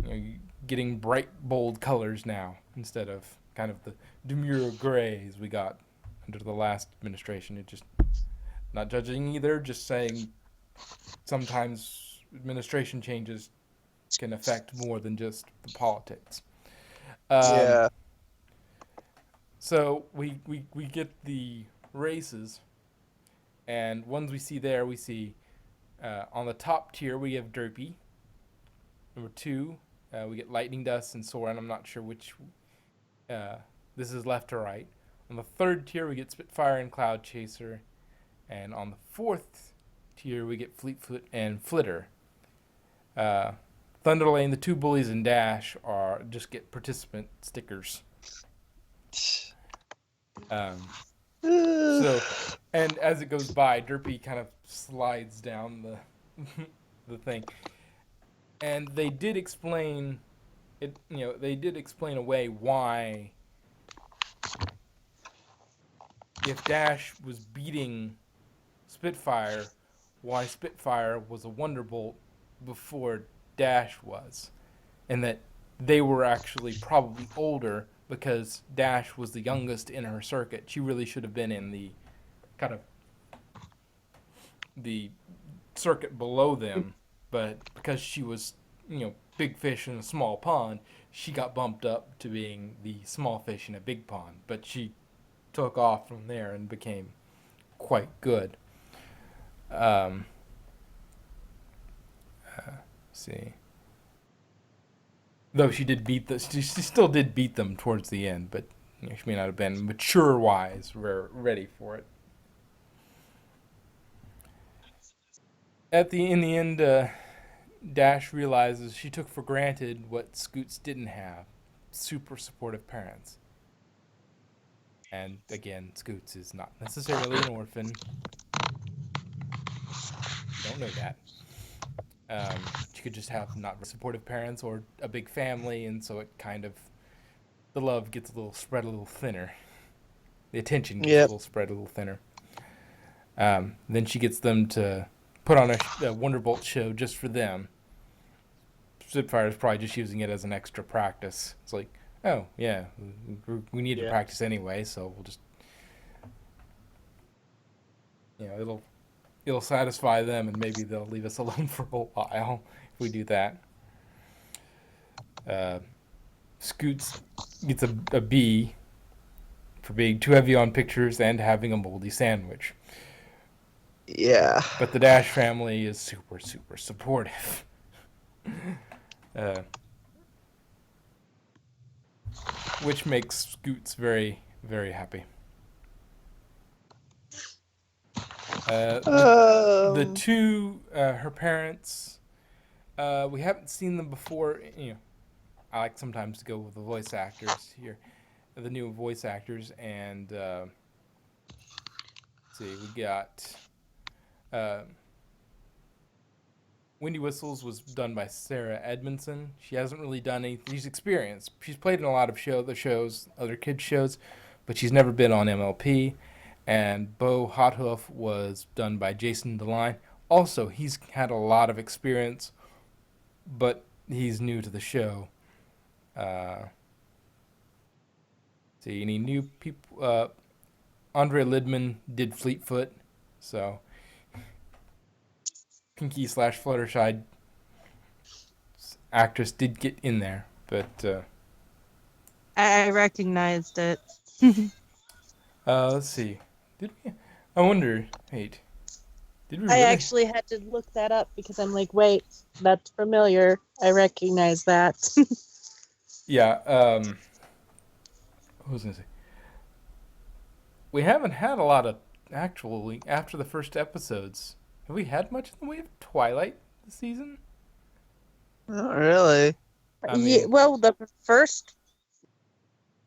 and getting bright bold colors now instead of kind of the demure grays we got under the last administration. It just not judging either, just saying sometimes administration changes can affect more than just the politics. Yeah. So we get the races, and ones we see there, we see on the top tier we have Derpy. Number 2, we get Lightning Dust and Soren. I'm not sure which. This is left to right. On the 3rd tier we get Spitfire and Cloud Chaser, and on the 4th tier we get Fleetfoot and Flitter. Thunderlane, the 2 bullies, and Dash are just get participant stickers. So, and as it goes by, Derpy kind of slides down the thing, and they did explain it. They did explain away why, if Dash was beating Spitfire, why Spitfire was a Wonderbolt before Dash was, and that they were actually probably older because Dash was the youngest in her circuit. She really should have been in the kind of the circuit below them, but because she was, big fish in a small pond, she got bumped up to being the small fish in a big pond. But she took off from there and became quite good. See. Though she still did beat them towards the end, but she may not have been mature-wise ready for it. In the end, Dash realizes she took for granted what Scoots didn't have: super supportive parents. And again, Scoots is not necessarily an orphan. Don't know that. She could just have not supportive parents or a big family, and so it kind of, the love gets spread a little thinner. The attention gets spread a little thinner. Then she gets them to put on a Wonderbolt show just for them. Spitfire is probably just using it as an extra practice. It's like, oh yeah, we need to practice anyway, so we'll just, it'll satisfy them, and maybe they'll leave us alone for a while if we do that. Scoots gets a B for being too heavy on pictures and having a moldy sandwich. Yeah. But the Dash family is super, super supportive. which makes Scoots very, very happy. The two, her parents, we haven't seen them before. You know, I like sometimes to go with the voice actors here, the new voice actors, and let's see, we got Windy Whistles was done by Sarah Edmondson. She hasn't really done anything. She's experienced. She's played in a lot of other kids shows, but she's never been on MLP. And Bo Hothoof was done by Jason DeLine. Also, he's had a lot of experience, but he's new to the show. See, any new people? Andre Lidman did Fleetfoot, so Pinky / Fluttershy actress did get in there, but I recognized it. let's see. Did we? I wonder. Wait, did we? I Really? actually had to look that up because I'm like, wait, that's familiar. I recognize that. Yeah. What was I gonna say? We haven't had a lot of actually after the first episodes. Have we had much in the way of Twilight this season? Not really. I mean, well, the first.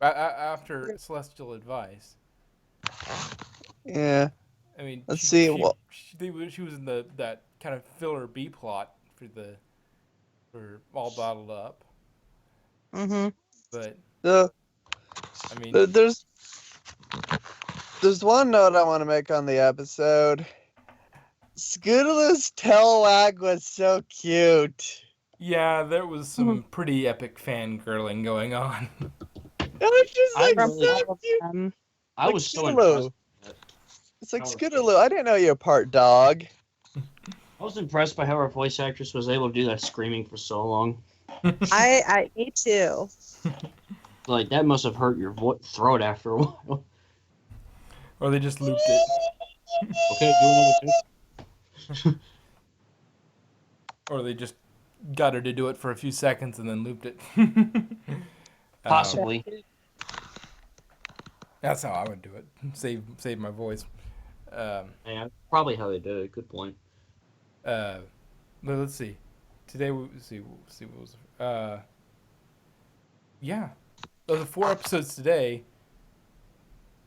after Celestial Advice. Yeah. I mean, Let's see. She was in that kind of filler B plot for All Bottled Up. Mm-hmm. But The I mean, there's one note I want to make on the episode. Scootaloo's tail wag was so cute. yeah, there was some pretty epic fangirling going on. It was just like really- so cute. I Like was so Scootaloo. impressed. It's like Scootaloo. I didn't know you're part dog. I was impressed by how our voice actress was able to do that screaming for so long. Me too. Like, that must have hurt your throat after a while. Or they just looped it. Okay, do another take. Or they just got her to do it for a few seconds and then looped it. Possibly. That's how I would do it. Save my voice. Yeah, probably how they did it. Good point. But let's see. Today we'll see what was. Yeah, of the 4 episodes today.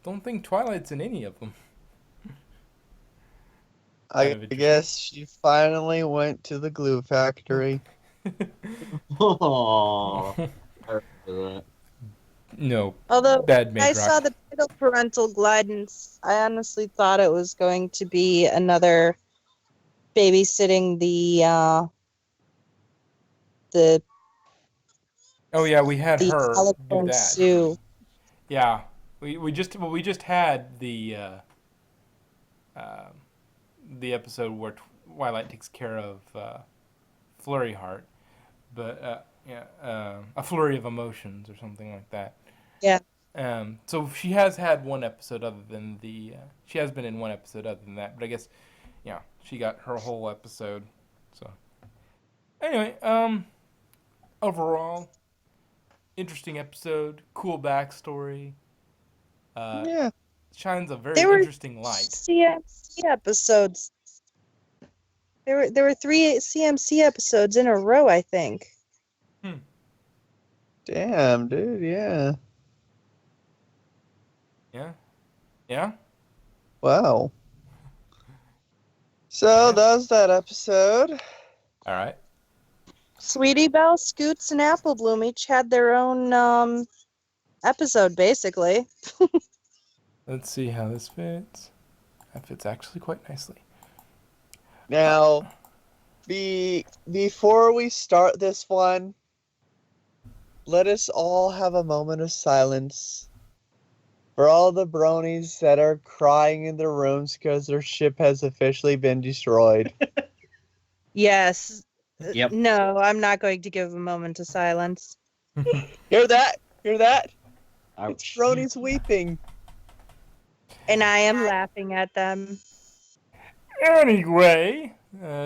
Don't think Twilight's in any of them. I Kind of interesting. guess she finally went to the glue factory. Oh, I remember that. No, Although bad maid I rock. saw the title parental guidance, I honestly thought it was going to be another babysitting the Oh yeah, we had her do California that. Sue. Yeah, we just had the episode where Twilight takes care of Flurry Heart, but a flurry of emotions or something like that. Yeah. So she has had one episode other than she has been in one episode other than that, but I guess she got her whole episode. So anyway, overall, interesting episode, cool backstory. Yeah. Shines a very There were interesting light. CMC episodes. There were 3 CMC episodes in a row, I think. Damn, dude. Yeah. Yeah. Wow. So that was that episode. All right. Sweetie Belle, Scoots, and Apple Bloom each had their own episode, basically. Let's see how this fits. That fits actually quite nicely. Now, before we start this one, let us all have a moment of silence for all the bronies that are crying in their rooms because their ship has officially been destroyed. Yes. Yep. No, I'm not going to give a moment of silence. Hear that? Hear that? Ouch. It's bronies weeping. And I am laughing at them. Anyway,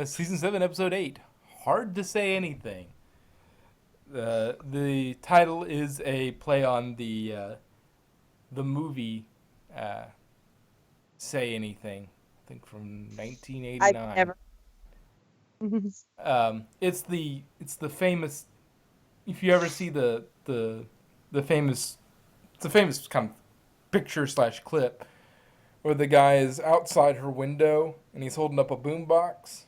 season 7, episode 8. Hard to say anything. The title is a play on the movie Say Anything. I think from I've 1989. never. It's the famous. If you ever see the famous, it's a famous kind of picture slash clip where the guy is outside her window and he's holding up a boombox.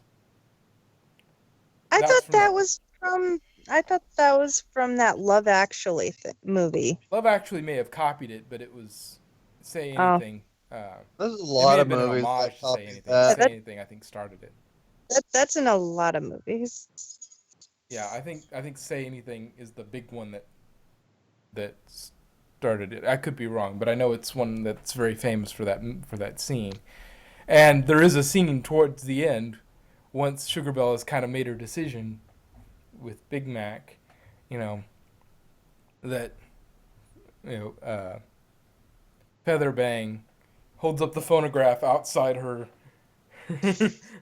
I That's thought from that that. was from. I thought that was from that Love Actually movie. Love Actually may have copied it, but it was Say Oh, Anything. There's a It may lot have of been an movies that homage to Say copy Anything, but yeah, that. Say Anything I think started it. that's in a lot of movies. Yeah, I think Say Anything is the big one that started it. I could be wrong, but I know it's one that's very famous for that scene. And there is a scene towards the end, once Sugar Bell has kind of made her decision with Big Mac, you know, that Feather Bang holds up the phonograph outside her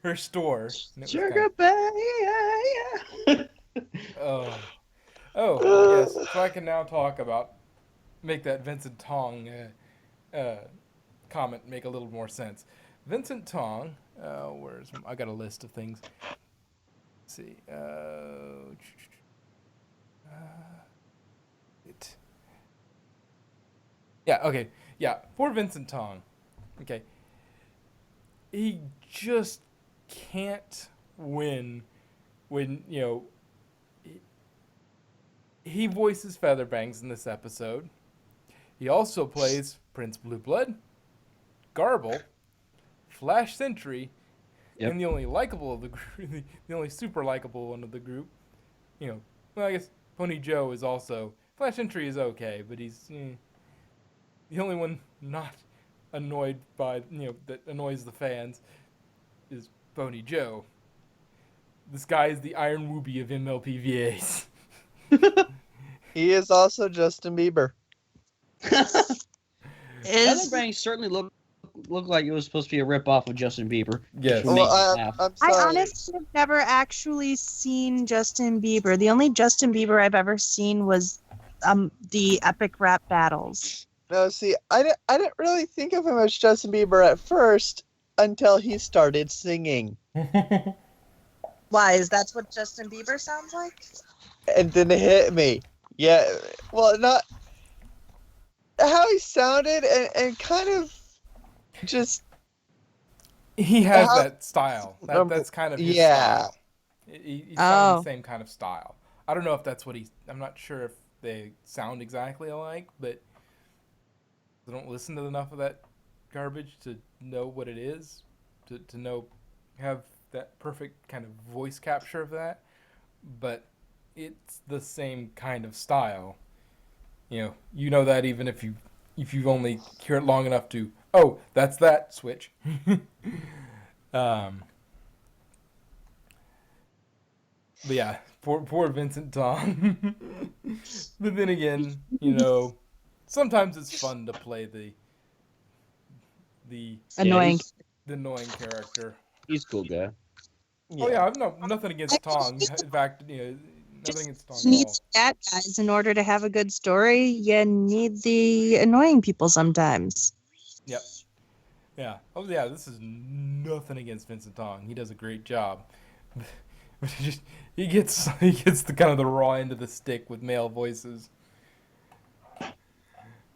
her store, and it was kind Sugar of Bay. oh oh yes. So I can now talk about make that Vincent Tong comment make a little more sense. Vincent Tong, I got a list of things. Let's see. It. Yeah. Okay. Yeah. Poor Vincent Tong. Okay. He just can't win when he voices Featherbangs in this episode. He also plays Prince Blueblood, Garble, Flash Sentry, Yep. and the only likable of the group, the only super likable one of the group. Well, I guess Pony Joe is also Flash Sentry is okay, but he's the only one not annoyed by that annoys the fans is Pony Joe. This guy is the Iron Wooby of MLPVAs. He is also Justin Bieber. Is Featherbank certainly looked like it was supposed to be a rip off of Justin Bieber. Yes. For me. Well, laugh. I'm I sorry. honestly have never actually seen Justin Bieber. The only Justin Bieber I've ever seen was the epic rap battles. No, see, I didn't really think of him as Justin Bieber at first until he started singing. Why? Is that what Justin Bieber sounds like? And then it hit me. Yeah, well, not how he sounded and kind of just He has how, that style. That's kind of his yeah. style. He's found Oh. the same kind of style. I don't know if that's what I'm not sure if they sound exactly alike, but I don't listen to enough of that garbage to know what it is, to know, have that perfect kind of voice capture of that. But it's the same kind of style. You know that even if you've only hear it long enough to, oh, that's that switch. But yeah, poor Vincent Tom. But then again, sometimes it's fun to play the Annoying. the annoying character. He's a cool guy. Oh yeah, I've nothing against Tong. In fact, nothing against Tong You at need all. bad guys in order to have a good story. You need the annoying people sometimes. Yep. Yeah. Oh yeah, this is nothing against Vincent Tong. He does a great job. But he gets the kind of the raw end of the stick with male voices.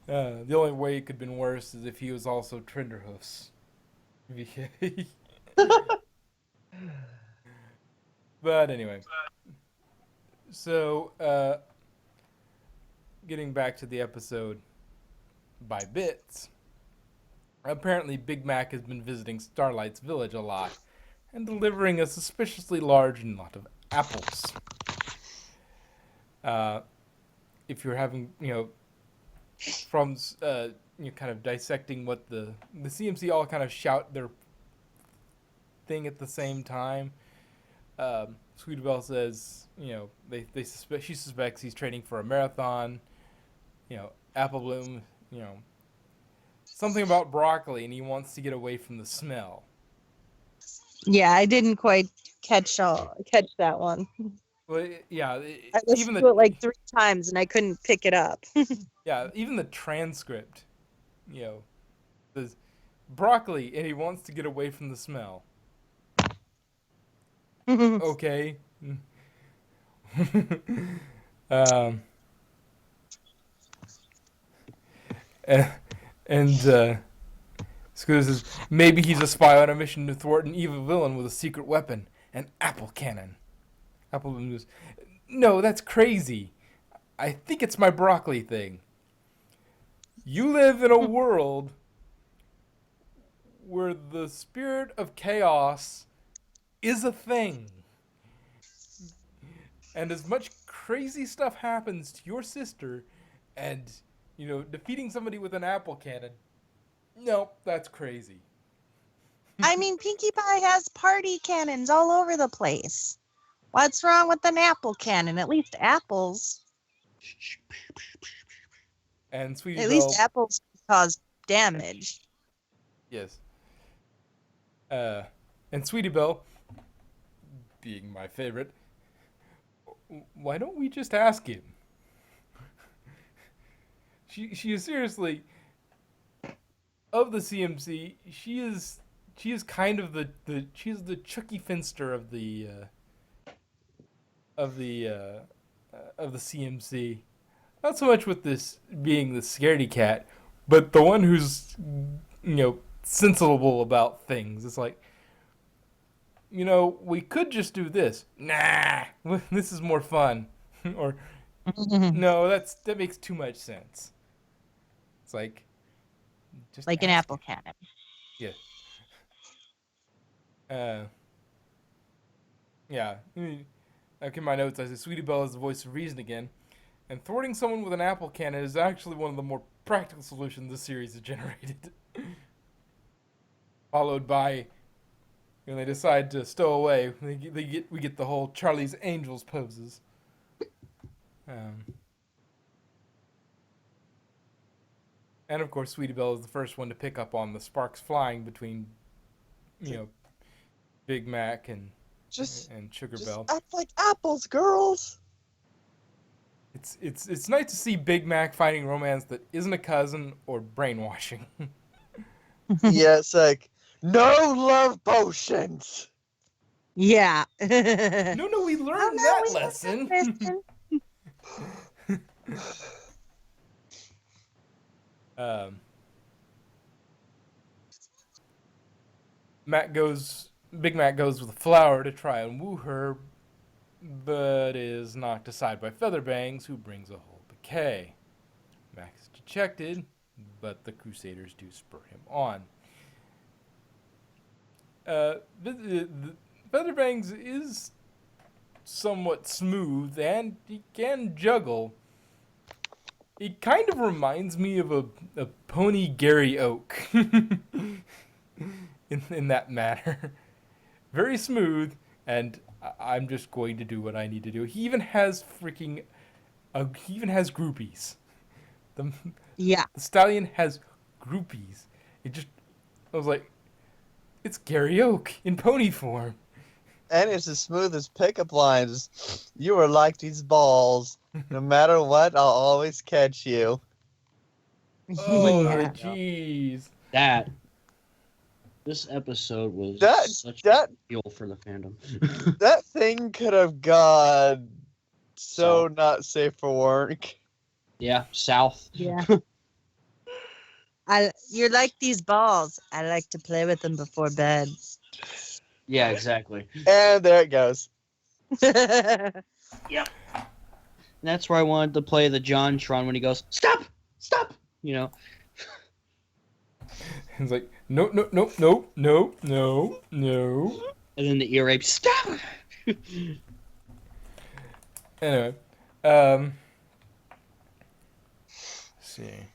The only way it could have been worse is if he was also Trenderhoofs. But anyway. So, getting back to the episode by bits. Apparently, Big Mac has been visiting Starlight's village a lot and delivering a suspiciously large lot of apples. If you're having, from kind of dissecting what the CMC all kind of shout their thing at the same time. Sweetbell says, she suspects he's training for a marathon. Apple Bloom, something about broccoli, and he wants to get away from the smell. Yeah, I didn't quite catch that one. Well, yeah, I even listened to the it like 3 times and I couldn't pick it up. even the transcript, says broccoli, and he wants to get away from the smell. Okay. um, and Scooter says maybe he's a spy on a mission to thwart an evil villain with a secret weapon, an apple cannon. Apple goes, no, that's crazy. I think it's my broccoli thing. You live in a world where the spirit of chaos is a thing. And as much crazy stuff happens to your sister and, defeating somebody with an apple cannon, no, that's crazy. I mean, Pinkie Pie has party cannons all over the place. What's wrong with an apple cannon? At least apples. And Sweetie At Belle, least apples cause damage. yes. And Sweetie Belle, being my favorite, why don't we just ask him? She is seriously, of the CMC, she is kind of she's the Chucky Finster of the CMC. Not so much with this being the scaredy cat, but the one who's sensible about things. It's like, we could just do this. Nah, this is more fun. Or no, that makes too much sense. It's like just Like an ask apple it. cannon. Yeah. Yeah. Like in my notes, I said Sweetie Belle is the voice of reason again, and thwarting someone with an apple cannon is actually one of the more practical solutions this series has generated. Followed by, when they decide to stow away, we get the whole Charlie's Angels poses. And of course, Sweetie Belle is the first one to pick up on the sparks flying between, Big Mac and Sugar Belle. Act like apples, girls. It's nice to see Big Mac finding romance that isn't a cousin or brainwashing. Yeah, it's like no love potions. Yeah. No, we learned that lesson. Big Mac goes with a flower to try and woo her, but is knocked aside by Featherbangs, who brings a whole bouquet. Mac is dejected, but the Crusaders do spur him on. Featherbangs is somewhat smooth, and he can juggle. He kind of reminds me of a pony Gary Oak in that manner. Very smooth, and I'm just going to do what I need to do. He even has groupies. The stallion has groupies. I was like, it's Gary Oak in pony form. And it's as smooth as pickup lines. You are like these balls. No matter what, I'll always catch you. Oh, Yeah. jeez. This episode was such that a deal for the fandom. that thing could have gone so South. not safe for work. Yeah, South. Yeah. You're like these balls. I like to play with them before bed. Yeah, exactly. And there it goes. Yep. That's where I wanted to play the John Tron when he goes, stop! It's like, no. And then the ear rape, stop! Anyway, let's see.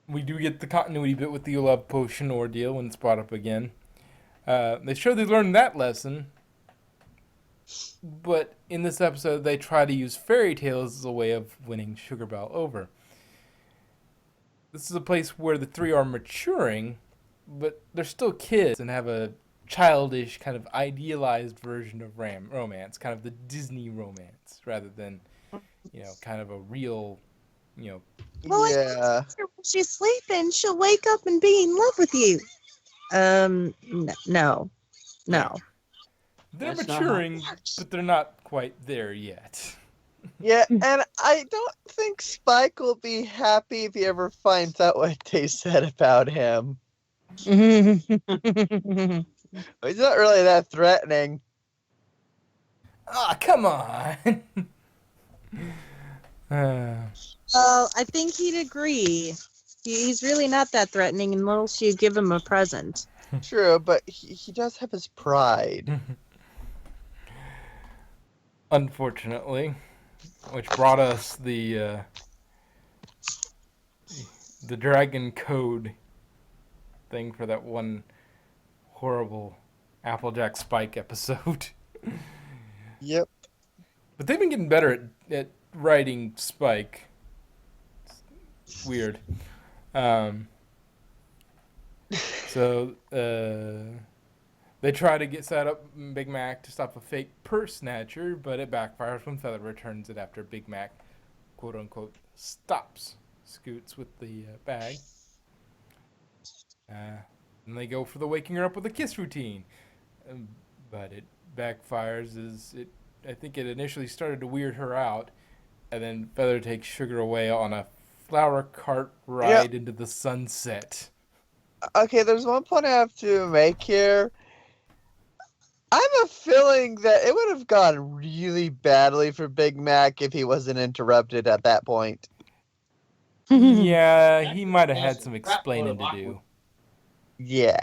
We do get the continuity bit with the love potion ordeal when it's brought up again. They show they learned that lesson, but in this episode they try to use fairy tales as a way of winning Sugar Belle over. This is a place where the three are maturing, but they're still kids and have a childish, kind of idealized version of romance, kind of the Disney romance, rather than, kind of a real, Well, Yeah. when she's sleeping, she'll wake up and be in love with you. No. they're That's not how it maturing, works. but they're not quite there yet. Yeah, and I don't think Spike will be happy if he ever finds out what they said about him. He's not really that threatening. Ah, come on. Well, I think he'd agree. He's really not that threatening unless you give him a present. True, but he does have his pride. Unfortunately, which brought us the Dragon Code thing for that one horrible Applejack Spike episode. Yep. But they've been getting better at writing Spike. It's weird. So they try to get set up Big Mac to stop a fake purse snatcher, but it backfires when Feather returns it after Big Mac, quote unquote, stops Scoots with the bag. And they go for the waking her up with a kiss routine, but it backfires. I think it initially started to weird her out, and then Feather takes Sugar away on a flower cart ride into the sunset. Okay, there's one point I have to make here. I have a feeling that it would have gone really badly for Big Mac if he wasn't interrupted at that point. Yeah, he might have had some explaining to do. Yeah.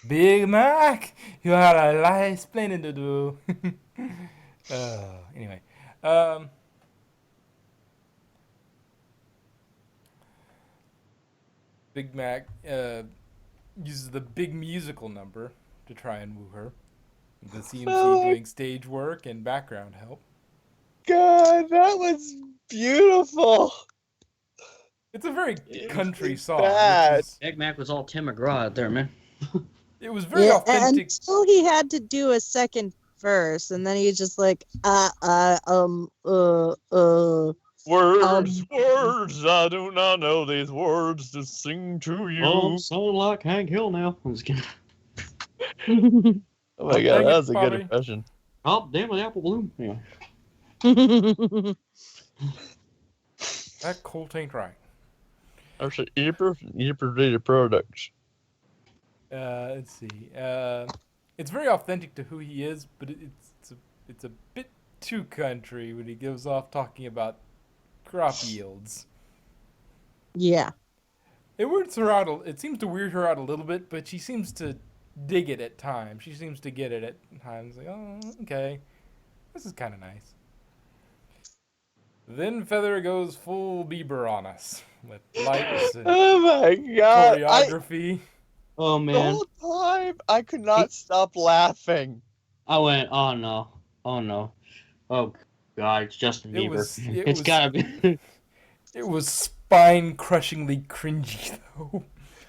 Big Mac, you had a lot of explaining to do. Anyway, Big Mac uses the big musical number to try and woo her. The CMC doing stage work and background help. God, that was beautiful. It's a very country song. bad. Big Mac was all Tim McGraw out there, man. It was very authentic. Until he had to do a second verse, and then he's just like, Words, I do not know these words to sing to you. Oh, sound like Hank Hill now. I'm just kidding. Oh my god, Dang that it, was a Bobby. good impression. Oh, damn it, apple bloom. Anyway. That Colt ain't right. I said Eber data products. Let's see. It's very authentic to who he is, but it's a bit too country when he goes off talking about crop yields. Yeah. It weirds her out. It seems to weird her out a little bit, but she seems to dig it at times. She seems to get it at times. Like, oh, okay, this is kind of nice. Then Feather goes full Bieber on us with lights and Oh my god. choreography. Oh, The man. whole time, I could not stop laughing. I went, oh, no. Oh, no. Oh, God, it's Justin It Bieber. was- it It's was- gotta be. It was spine-crushingly cringy, though.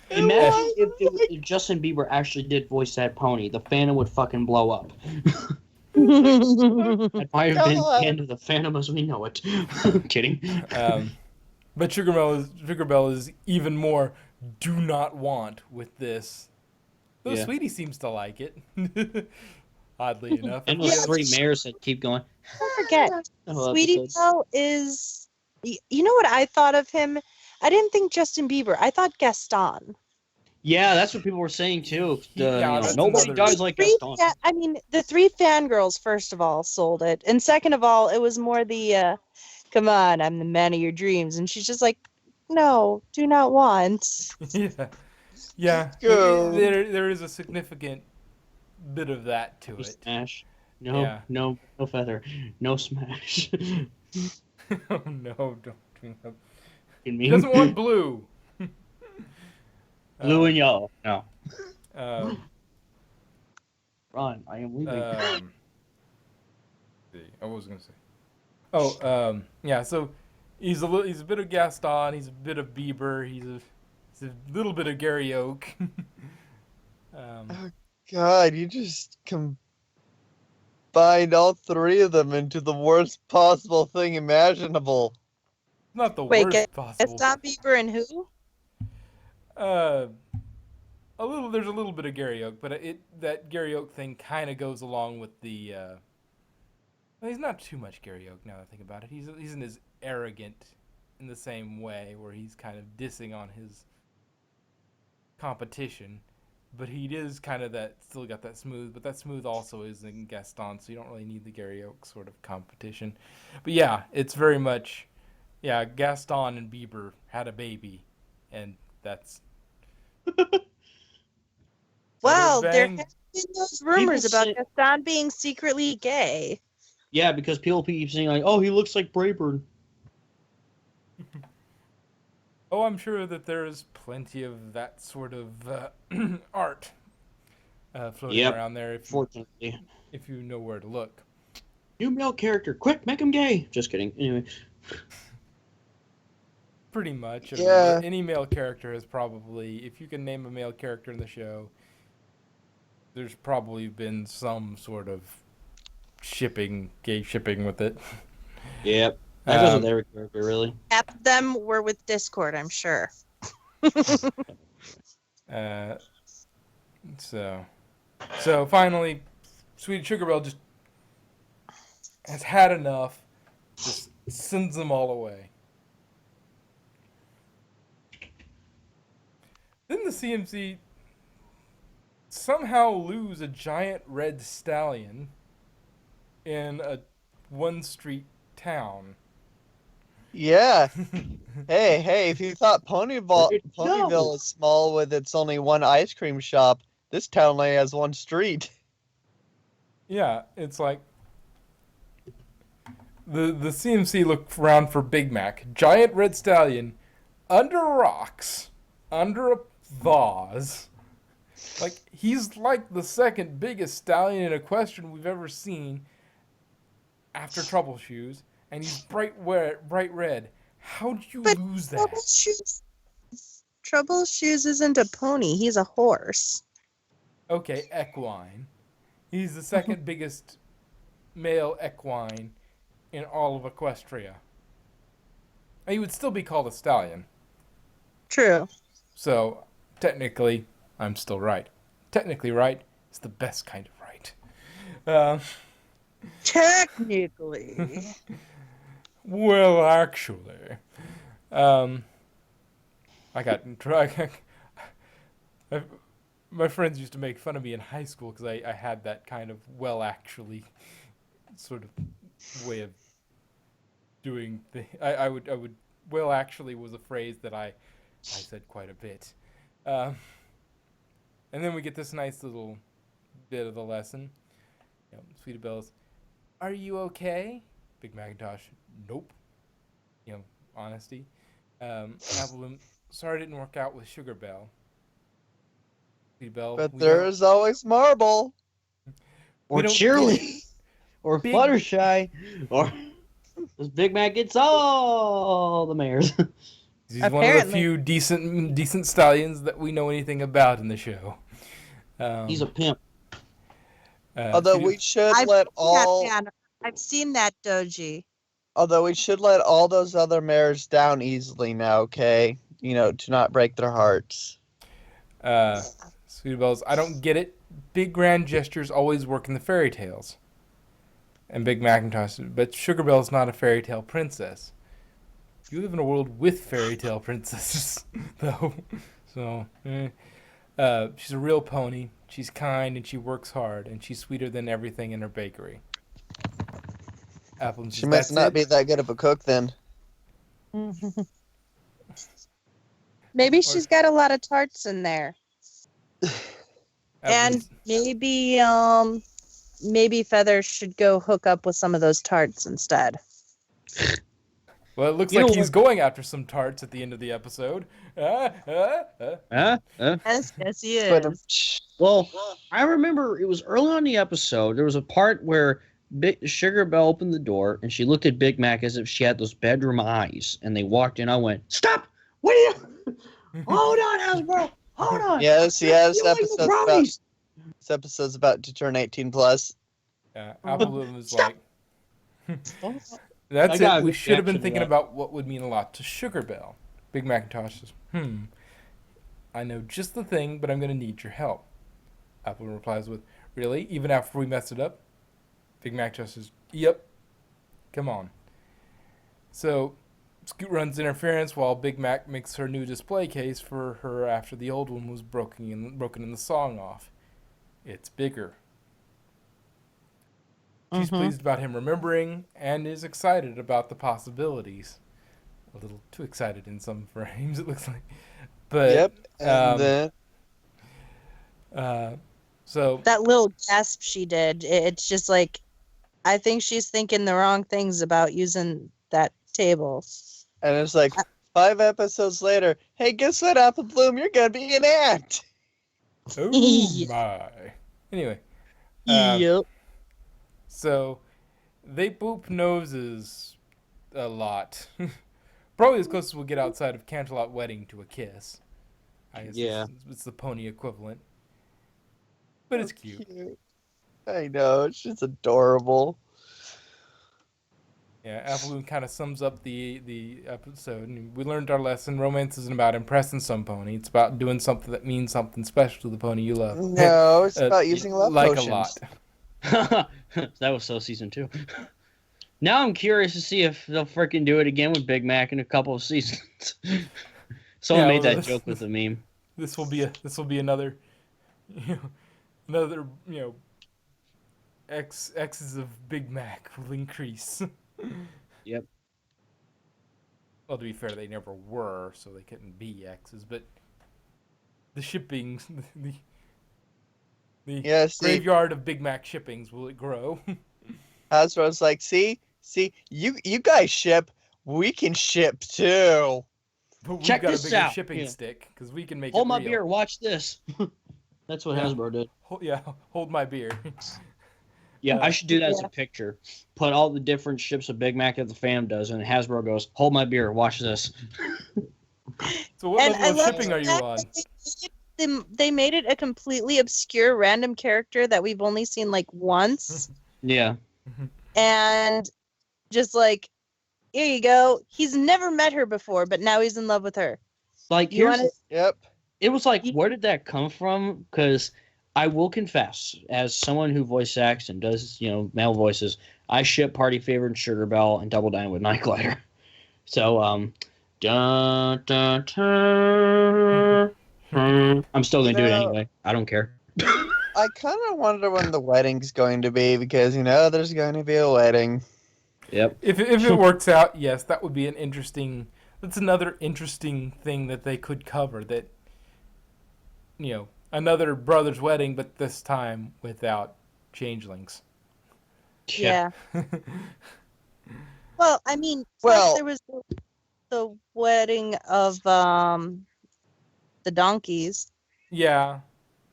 Imagine if Justin Bieber actually did voice that pony. The Phantom would fucking blow up. It might have been God. the end of the Phantom as we know it. Kidding. But Sugar Bell is even more do not want with this. Though Yeah. Sweetie seems to like it. Oddly enough. And those three mayors that keep going. Don't forget, Oh, Sweetie episodes. Belle is. You know what I thought of him? I didn't think Justin Bieber. I thought Gaston. Yeah, that's what people were saying too. Yeah, that's Nobody another- dies like Gaston. I mean, the three fangirls, first of all, sold it. And second of all, it was more the, come on, I'm the man of your dreams. And she's just like, no, do not want. Yeah. Go. There is a significant bit of that to No it. smash. No, Yeah. no feather. No smash. Oh no! Don't bring up. You He mean? doesn't want blue. Blue and yellow. No. Um, Run. I am leaving. see, I was gonna say. Oh, yeah. So he's a bit of Gaston. He's a bit of Bieber. He's a It's a little bit of Gary Oak. God, you just combined all three of them into the worst possible thing imaginable. Not the Wait, worst possible. Gaston Bieber and who? There's a little bit of Gary Oak, but that Gary Oak thing kind of goes along with the. Well, he's not too much Gary Oak now that I think about it. He's isn't as arrogant in the same way where he's kind of dissing on his competition, but he is kind of still got that smooth. But that smooth also is in Gaston, so you don't really need the Gary Oak sort of competition. But yeah, it's very much, yeah. Gaston and Bieber had a baby, and that's. Well, there bang. have been those rumors People about say- Gaston being secretly gay. Yeah, because people keep saying like, "Oh, he looks like Brayburn." Oh, I'm sure that there is plenty of that sort of art floating Yep. around there Fortunately, if you know where to look. new male character, quick, make him gay. Just kidding. Anyway, Pretty much. Yeah. Any male character has probably, if you can name a male character in the show, there's probably been some sort of gay shipping with it. yep, that goes Um, with every character, really. Half of them were with Discord, I'm sure. So finally, Sweet Sugar Belle just has had enough, just sends them all away. Then the CMC somehow lose a giant red stallion in a one-street town. Yeah. Hey, if you thought Where'd it go? Ponyville is small with its only one ice cream shop, this town only has one street. Yeah, it's like the CMC look around for Big Mac, giant red stallion, under rocks, under a vase. Like he's like the second biggest stallion in equestrian we've ever seen after Trouble Shoes, and he's bright red. How'd you But lose that? Trouble Shoes isn't a pony, he's a horse. Okay, equine. He's the second biggest male equine in all of Equestria. He would still be called a stallion. True. So, technically, I'm still right. Technically right is the best kind of right. Technically. Well, actually. I got in trouble. My friends used to make fun of me in high school because I had that kind of well, actually sort of way of doing the. I would well, actually was a phrase that I said quite a bit. And then we get this nice little bit of the lesson. You know, Sweetie Belle's, are you okay? Big Macintosh, nope. You know, honesty. Apple Bloom, sorry it didn't work out with Sugar Belle. Sweetie Belle, But we there don't- is always Marble. Or don't get Cheerly, or Big- Fluttershy, or this Big Mac gets all the mayors. He's one of the Apparently. few decent stallions that we know anything about in the show. He's a pimp. Although Sweetie- we should I've let seen all that banner. I've seen that doji. although we should let all those other mares down easily now, okay? You know, to not break their hearts. Sweetie Belle's, I don't get it. Big grand gestures always work in the fairy tales. And Big Macintosh, but Sugar Belle's not a fairy tale princess. You live in a world with fairy tale princesses, though. So, she's a real pony. She's kind and she works hard, and she's sweeter than everything in her bakery. Apple She must not be that good of a cook then. Maybe she's got a lot of tarts in there. And maybe Feather should go hook up with some of those tarts instead. Well, it looks You like know he's what- going after some tarts at the end of the episode. Yes, he But, is. Well, I remember it was early on in the episode. There was a part where Sugar Belle opened the door and she looked at Big Mac as if she had those bedroom eyes. And they walked in. I went, "Stop! What are you?" Hold on, Hasbro. Hold on. Yes, You like the brownies? this episode's about to turn 18 plus. Apple Bloom was Stop. like, I that's got it. a We good should have been reaction to thinking that. about what would mean a lot to Sugar Bell. Big Macintosh says, I know just the thing, but I'm going to need your help. Apple Bloom replies with, really? Even after we messed it up? Big Macintosh says, yep. Come on. So, Scoot runs interference while Big Mac makes her new display case for her after the old one was broken in the song off. It's bigger. She's pleased about him remembering and is excited about the possibilities. A little too excited in some frames, it looks like. But Yep, and then so That little gasp she did, it's just like, I think she's thinking the wrong things about using that table. and it's like 5 episodes later. Hey, guess what, Apple Bloom? You're gonna be an ant. oh my. Anyway, Yep. so they boop noses a lot. Probably as close as we'll get outside of Canterlot Wedding to a kiss. I guess Yeah. it's the pony equivalent. But it's cute. I know, it's just adorable. Yeah, Apple Bloom kind of sums up the episode. And we learned our lesson. Romance isn't about impressing some pony. It's about doing something that means something special to the pony you love. No, it's about using love like potions. a lot. That was so season 2. Now I'm curious to see if they'll freaking do it again with Big Mac in a couple of seasons. Someone Yeah, made well, that joke with the meme. This will be another, another X's of Big Mac will increase. Yep. Well, to be fair, they never were, so they couldn't be X's. But the shippings, the Yeah, see, graveyard of Big Mac shippings, will it grow? Hasbro's like, see, you guys ship, we can ship too. But we've Check got a this bigger out. shipping Yeah. stick because we can make Hold it my real. beer. Watch this. That's what Yeah. Hasbro did. Hold my beer. Yeah, I should do that as Yeah. a picture. Put all the different ships of Big Mac that the fam does, and Hasbro goes, "Hold my beer. Watch this." So what And I level of love shipping the are you fact on? that they made it a completely obscure random character that we've only seen like once, Yeah. and just like, here you go. He's never met her before, but now he's in love with her. Like You here's want Yep. it was like, where did that come from? Because I will confess, as someone who voice acts and does, male voices, I ship Party Favorite and Sugar Bell and Double Dine with Night Glider. So, dun, dun, dun, I'm still gonna do it anyway. I don't care. I kind of wonder when the wedding's going to be because there's going to be a wedding. Yep. If it works out, yes, that would be an interesting. That's another interesting thing that they could cover. That another brother's wedding, but this time without changelings. Yeah. Well, I mean, Well- plus there was the wedding of the donkeys. Yeah.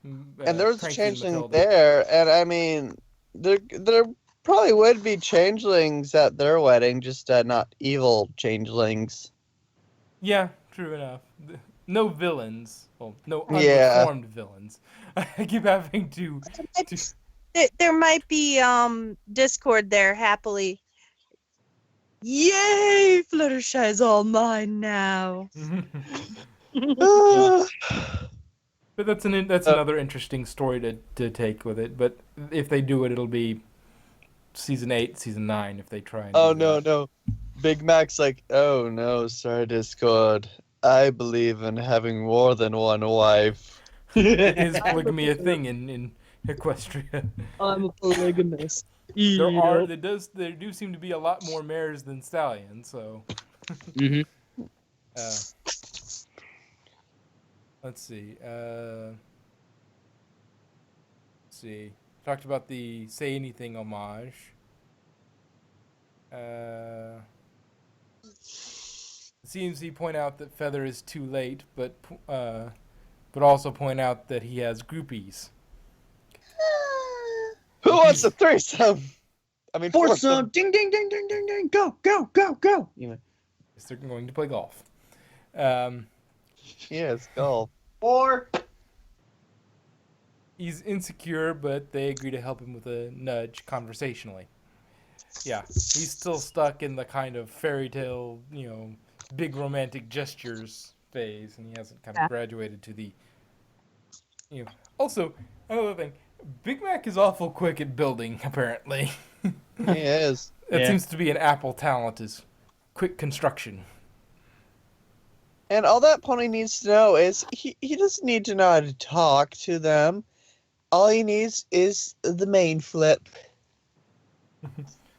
And there was a Cranky and changeling Matilda. there, and I mean, there probably would be changelings at their wedding, just not evil changelings. Yeah, true enough. No villains. Well, no Yeah. unreformed villains. I keep having to. There might be discord there happily. Yay! Fluttershy's all mine now. But that's another interesting story to take with it. But if they do it, it'll be season 8, season 9 if they try. And Oh do no, that. no. Big Mac's like, oh no, sorry, Discord. I believe in having more than one wife. Is polygamy a thing in Equestria? I'm a polygamist. There do seem to be a lot more mares than stallions. So Mm-hmm. let's see. Talked about the Say Anything homage. CMC point out that Feather is too late, but also point out that he has groupies. Who wants a threesome? I mean, Foursome. Ding, ding, ding, ding, ding, ding. Go, go, go, go. Anyway. They're going to play golf. Yes, golf. Or He's insecure, but they agree to help him with a nudge conversationally. Yeah, he's still stuck in the kind of fairy tale, big romantic gestures phase, and he hasn't kind of Yeah. graduated to the, Also, another thing, Big Mac is awful quick at building, apparently. he is. That Yeah. seems to be an Apple talent, is quick construction. And all that pony needs to know is he doesn't need to know how to talk to them. All he needs is the main flip.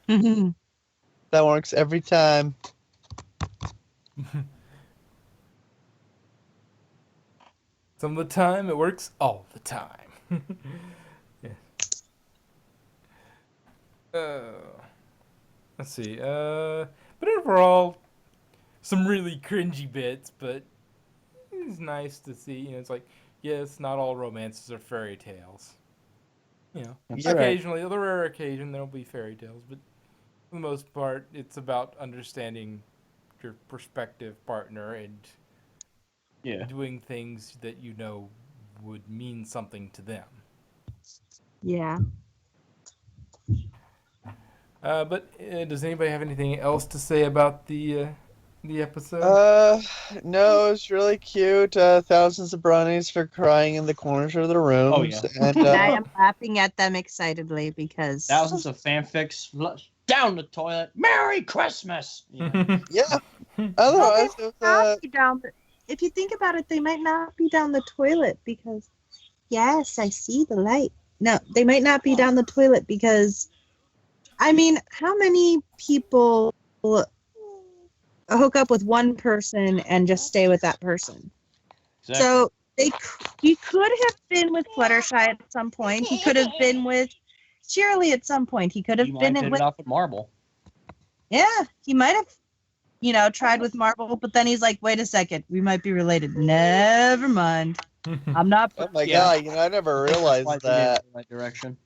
That works every time. Some of the time, it works all the time. Yeah. Let's see. But overall, some really cringy bits, but it's nice to see. It's like, yes, not all romances are fairy tales. That's right. Occasionally, the rare occasion, there'll be fairy tales, but for the most part, it's about understanding your prospective partner and Yeah. doing things that would mean something to them. Yeah. But does anybody have anything else to say about the episode? No, it's really cute. Thousands of brownies for crying in the corners of the rooms. Oh, yeah. And And I am laughing at them excitedly because Thousands of fanfics flush down the toilet. Merry Christmas! Yeah. yeah. Well, Otherwise, they might not be down if you think about it, they might not be down the toilet because yes, I see the light. No, they might not be down the toilet because I mean, how many people hook up with one person and just stay with that person? Exactly. So he could have been with Fluttershy at some point. He could have been with Shirley at some point. He could have You might been hit with it off with Marble. yeah. He might have tried with Marble, but then he's like, wait a second, we might be related. Never mind. I'm not. oh my Yeah. god, I never That's why realized they did it that. in that direction.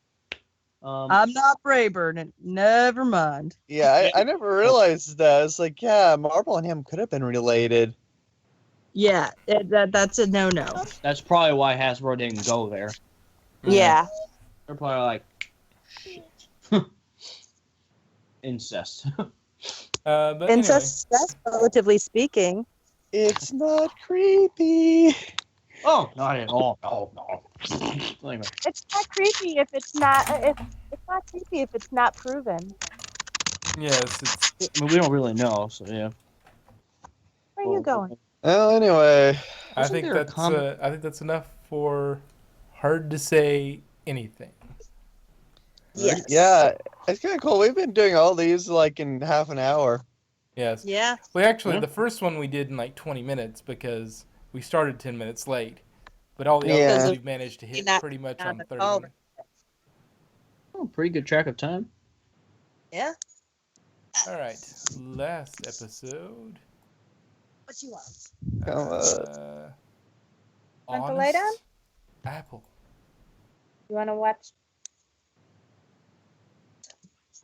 I'm not Brayburn. Never mind. Yeah, I never realized that. It's like, yeah, Marble and him could have been related. Yeah, that's a no-no. That's probably why Hasbro didn't go there. Yeah. They're probably like, shit. Incest. But Incest, that's relatively speaking. It's not creepy. Oh, not at all. No. Anyway. It's not creepy if it's not. It's not creepy if it's not proven. yes, it's I mean, we don't really know, so yeah. Where are you going? Well, anyway. I Wasn't think there a that's comment- I think that's enough for hard to say anything. Yes. Yeah, it's kind of cool. We've been doing all these like in half an hour. Yes. Yeah. Well, actually, Yeah. the first one we did in like 20 minutes because we started 10 minutes late. But all the Yeah. others we've managed to hit Not- pretty much not on the 30 call. minutes. Oh, pretty good track of time. Yeah. All right. Last episode. What you want? Come Want to lay down? Honest Apple. You want to watch?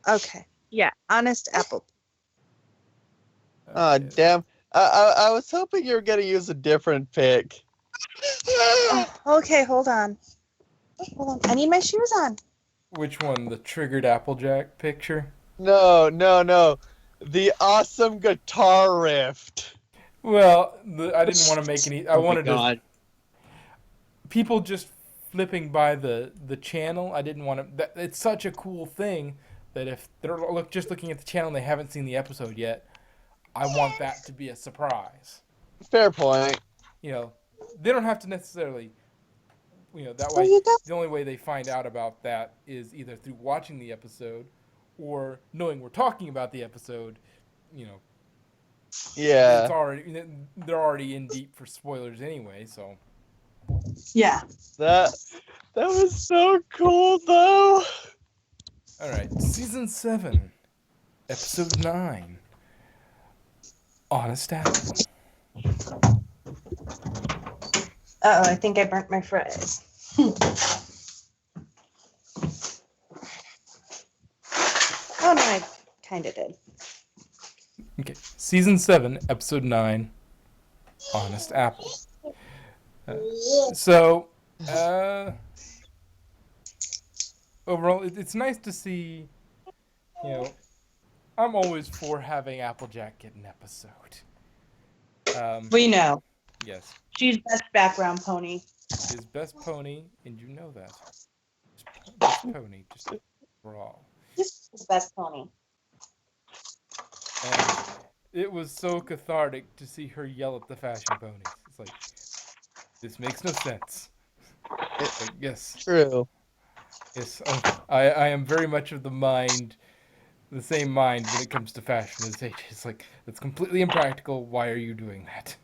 Okay. Yeah. Honest Apple. Oh, Okay. damn. I was hoping you were going to use a different pick. Okay. Hold on. Hold on. I need my shoes on. Which one? The triggered Applejack picture? No. The awesome guitar riff. Well, I didn't want to make any. I Oh my wanted to. God. People just flipping by the channel. I didn't want to. It's such a cool thing that if they're just looking at the channel and they haven't seen the episode yet, I want that to be a surprise. Fair point. They don't have to necessarily. That There way. you go. The only way they find out about that is either through watching the episode, or knowing we're talking about the episode. It's Yeah. already they're already in deep for spoilers anyway. So. Yeah. That was so cool, though. All right, season 7, episode 9. Honest Apple. Uh-oh, I think I burnt my fries. Oh, no, I kind of did. Okay, season 7, episode 9. Honest Apple. So, overall, it's nice to see, you know, I'm always for having Applejack get an episode. We know. Yes, She's best background pony. his best pony, and you know that. Best pony, just overall. This is best pony. And it was so cathartic to see her yell at the fashion ponies. It's like, this makes no sense. Like, yes. True. Yes, I am very much of the same mind when it comes to fashion as AJ. It's like, that's completely impractical. Why are you doing that?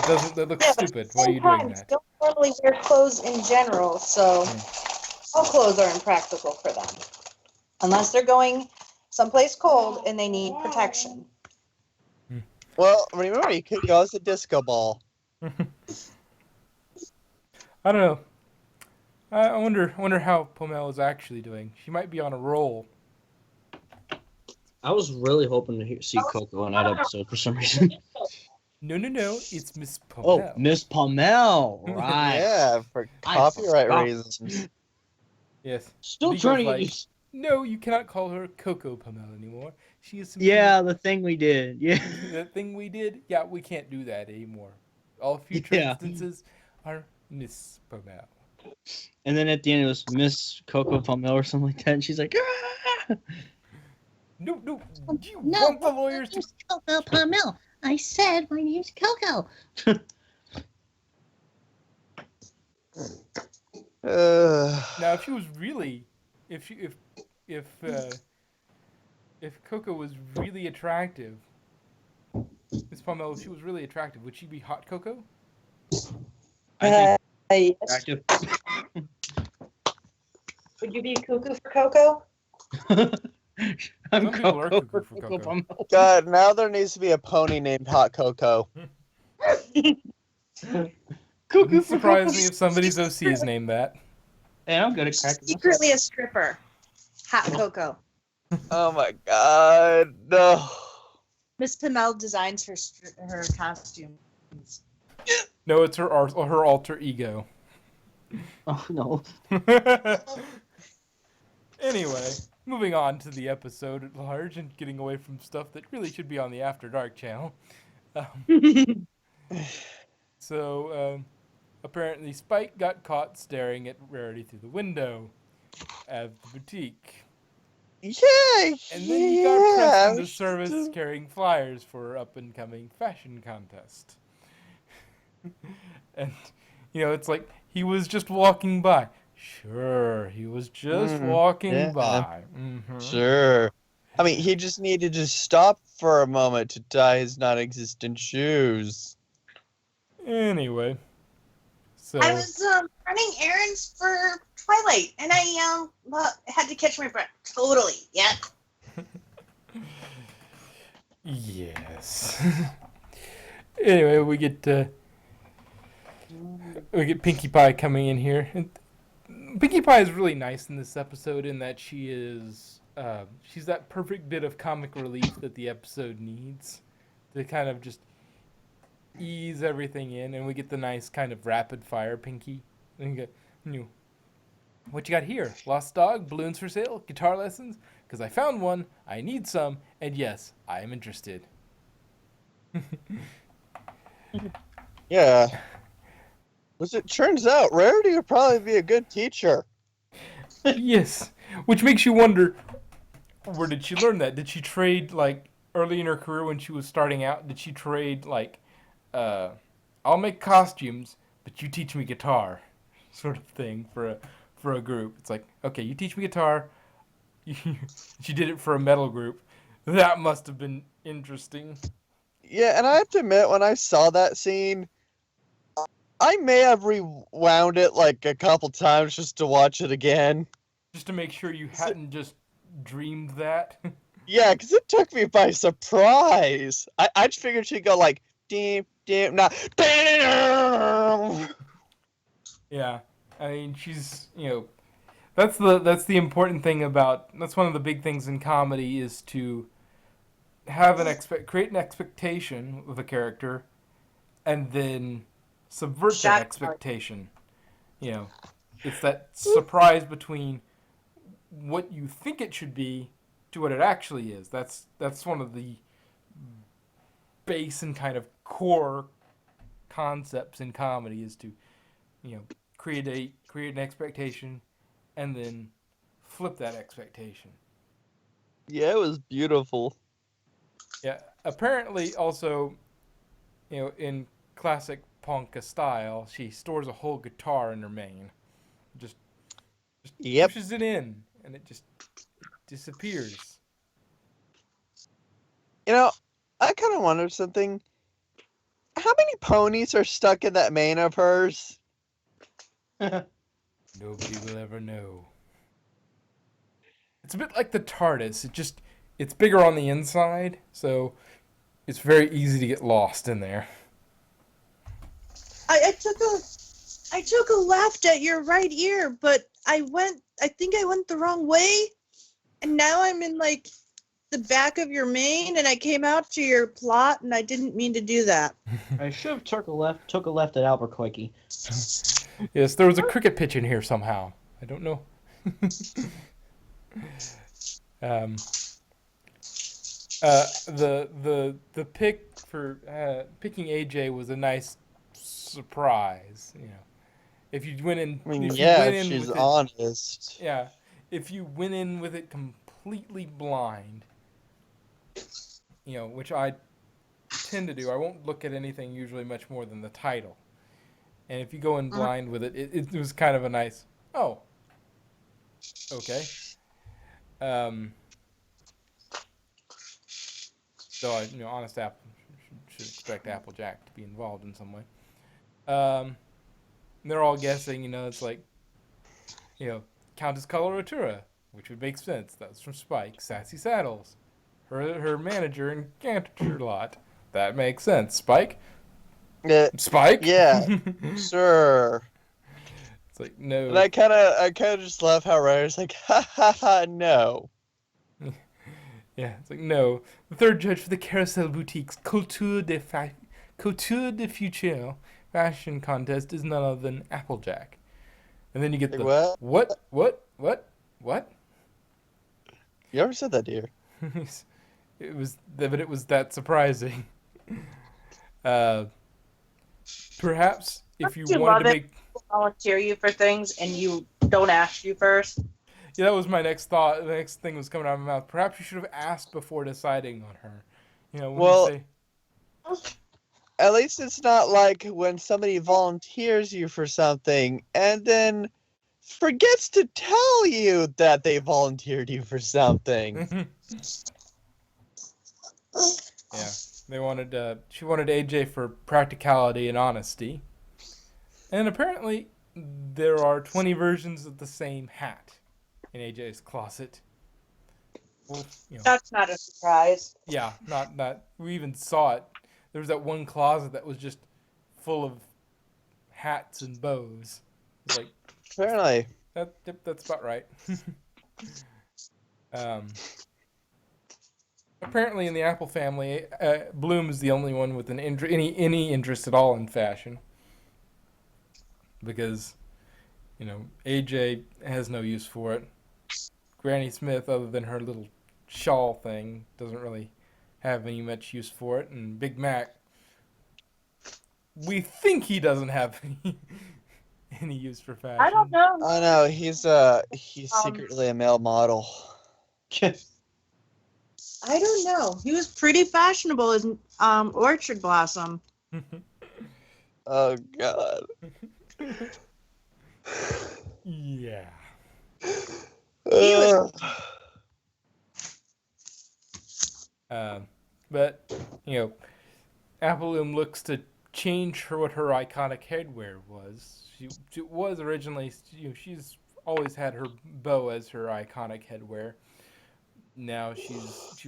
That looks stupid. Why are you doing that? Don't normally wear clothes in general, so all clothes are impractical for them. Unless they're going someplace cold and they need protection. Well, remember, you could go as a disco ball. I don't know. I wonder how Pomel is actually doing. She might be on a roll. I was really hoping to see Coco in that episode for some reason. No. It's Miss Pomel. Oh, Miss Pomel, right? Yeah, for copyright reasons. Yes. Still Legal's trying to like, use. no, you cannot call her Coco Pomel anymore. She is simply Yeah, the thing we did. Yeah. that thing we did. Yeah, we can't do that anymore. All future instances are Miss Pomel. And then at the end it was Miss Coco Pomel or something like that. And she's like, ah! No. Do you want the lawyers to? Coco Pomel. I said my name's Coco. Now, if she was really, if Coco was really attractive, Miss Pomel, if she was really attractive, would she be hot Coco? I think Yes. attractive. Would you be cuckoo for Coco? I'm Some people are Coco cuckoo for for Coco Coco. Pomel. God, now there needs to be a pony named Hot Coco. Cuckoo Wouldn't for surprise Coco. me if somebody's OC is named that. Hey, I'm good at cracking. Secretly a stripper. Hot Coco. Oh my God, no. Miss Pomel designs her costumes. No, it's her alter ego. Oh no. Anyway, moving on to the episode at large and getting away from stuff that really should be on the After Dark channel. So, apparently Spike got caught staring at Rarity through the window at the boutique. Yeah, And then he got pressed into service carrying flyers for her up-and-coming fashion contest. And, it's like, he was just walking by. Sure, he was just walking by. Mm-hmm. Sure. I mean, he just needed to stop for a moment to tie his non-existent shoes. Anyway, so I was running errands for Twilight, and I had to catch my breath. Totally, yeah. yes. Anyway, we get Pinkie Pie coming in here. And Pinkie Pie is really nice in this episode in that she's that perfect bit of comic relief that the episode needs to kind of just ease everything in, and we get the nice kind of rapid fire Pinkie. And you get, what you got here? Lost dog, balloons for sale, guitar lessons? Because I found one, I need some, and yes, I am interested. Yeah. As it turns out, Rarity would probably be a good teacher. Yes, which makes you wonder, where did she learn that? Did she trade, like, early in her career when she was starting out, did she trade, like, I'll make costumes, but you teach me guitar, sort of thing for a group? It's like, okay, you teach me guitar. She did it for a metal group. That must have been interesting. Yeah, and I have to admit, when I saw that scene, I may have rewound it like a couple times just to watch it again. Just to make sure you hadn't just dreamed that. Yeah, because it took me by surprise. I just figured she'd go like, dim, not. Yeah, I mean, she's, that's the important thing that's one of the big things in comedy is to have create an expectation of a character and then subvert that Shock expectation. You know, it's that surprise between what you think it should be to what it actually is. That's one of the base and kind of core concepts in comedy is to, create an expectation and then flip that expectation. Yeah, it was beautiful. Yeah, apparently also, in classic Ponka style, she stores a whole guitar in her mane. Just Yep. pushes it in and it just disappears. You know, I kind of wondered something. How many ponies are stuck in that mane of hers? Nobody will ever know. It's a bit like the TARDIS. It's bigger on the inside, so it's very easy to get lost in there. I took a left at your right ear, but I think I went the wrong way, and now I'm in like the back of your mane, and I came out to your plot, and I didn't mean to do that. I should have took a left at Albuquerque. Yes, there was a cricket pitch in here somehow. I don't know. The pick for picking AJ was a nice surprise. If you went in, I mean, if you yeah, went if in she's with it, honest. yeah, if you went in with it completely blind, which I tend to do. I won't look at anything usually much more than the title. And if you go in blind with it, it was kind of a nice, oh, okay. So Honest Apple should expect Applejack to be involved in some way. They're all guessing, it's like, Countess Coloratura, which would make sense. That was from Spike. Sassy Saddles, her manager in Canterlot. That makes sense. Spike. Spike. Yeah, sure. It's like no. And I kind of just love how Ryder's like, ha ha ha, no. Yeah, it's like no. The third judge for the Carousel Boutique's Couture de Future fashion contest is none other than Applejack. And then you get the what? You ever said that, dear? It was that surprising. Perhaps if you wanted to make volunteer you for things and you don't ask you first. Yeah, that was my next thought. The next thing was coming out of my mouth. Perhaps you should have asked before deciding on her. You say, at least it's not like when somebody volunteers you for something and then forgets to tell you that they volunteered you for something. Yeah, she wanted AJ for practicality and honesty. And apparently there are 20 versions of the same hat in AJ's closet. Well, That's not a surprise. Yeah, not. We even saw it. There was that one closet that was just full of hats and bows. It's like Apparently. That's about right. Apparently, in the Apple family, Bloom is the only one with any interest at all in fashion. Because, AJ has no use for it. Granny Smith, other than her little shawl thing, doesn't really have any much use for it. And Big Mac, we think he doesn't have any use for fashion. I don't know. I know, he's secretly a male model. I don't know. He was pretty fashionable in Orchard Blossom. Oh, God. Yeah. But, Appleloom looks to change what her iconic headwear was. She was originally, she's always had her bow as her iconic headwear. Now she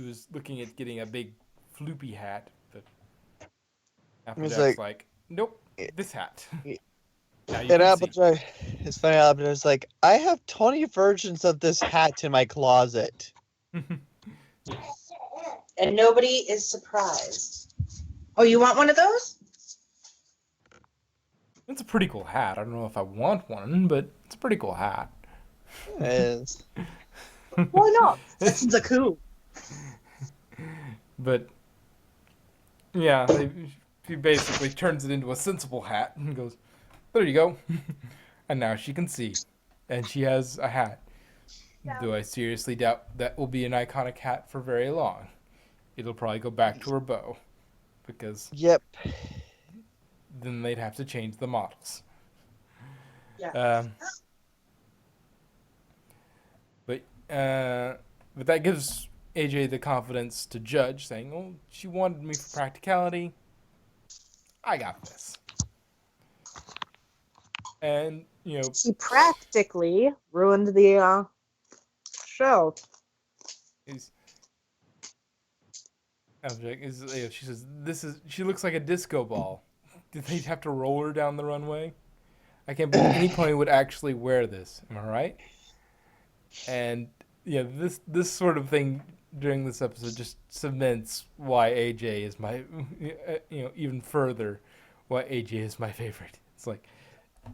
was looking at getting a big floopy hat, but Applejack's like, nope, this hat. And Applejack, it's funny, Applejack's like, I have 20 versions of this hat in my closet. And nobody is surprised. Oh, you want one of those? It's a pretty cool hat. I don't know if I want one, but it's a pretty cool hat. It is. Why not? That's the coup. But yeah, she basically turns it into a sensible hat and goes, "There you go," and now she can see, and she has a hat. Though I seriously doubt that will be an iconic hat for very long. It'll probably go back to her bow, because Yep. then they'd have to change the models. Yeah. But that gives AJ the confidence to judge, saying, "Oh, she wanted me for practicality. I got this." And She practically ruined the show. she says, she looks like a disco ball. Did they have to roll her down the runway? I can't believe any pony would actually wear this. Am I right? And this sort of thing during this episode just cements why AJ is my, even further, why AJ is my favorite. It's like,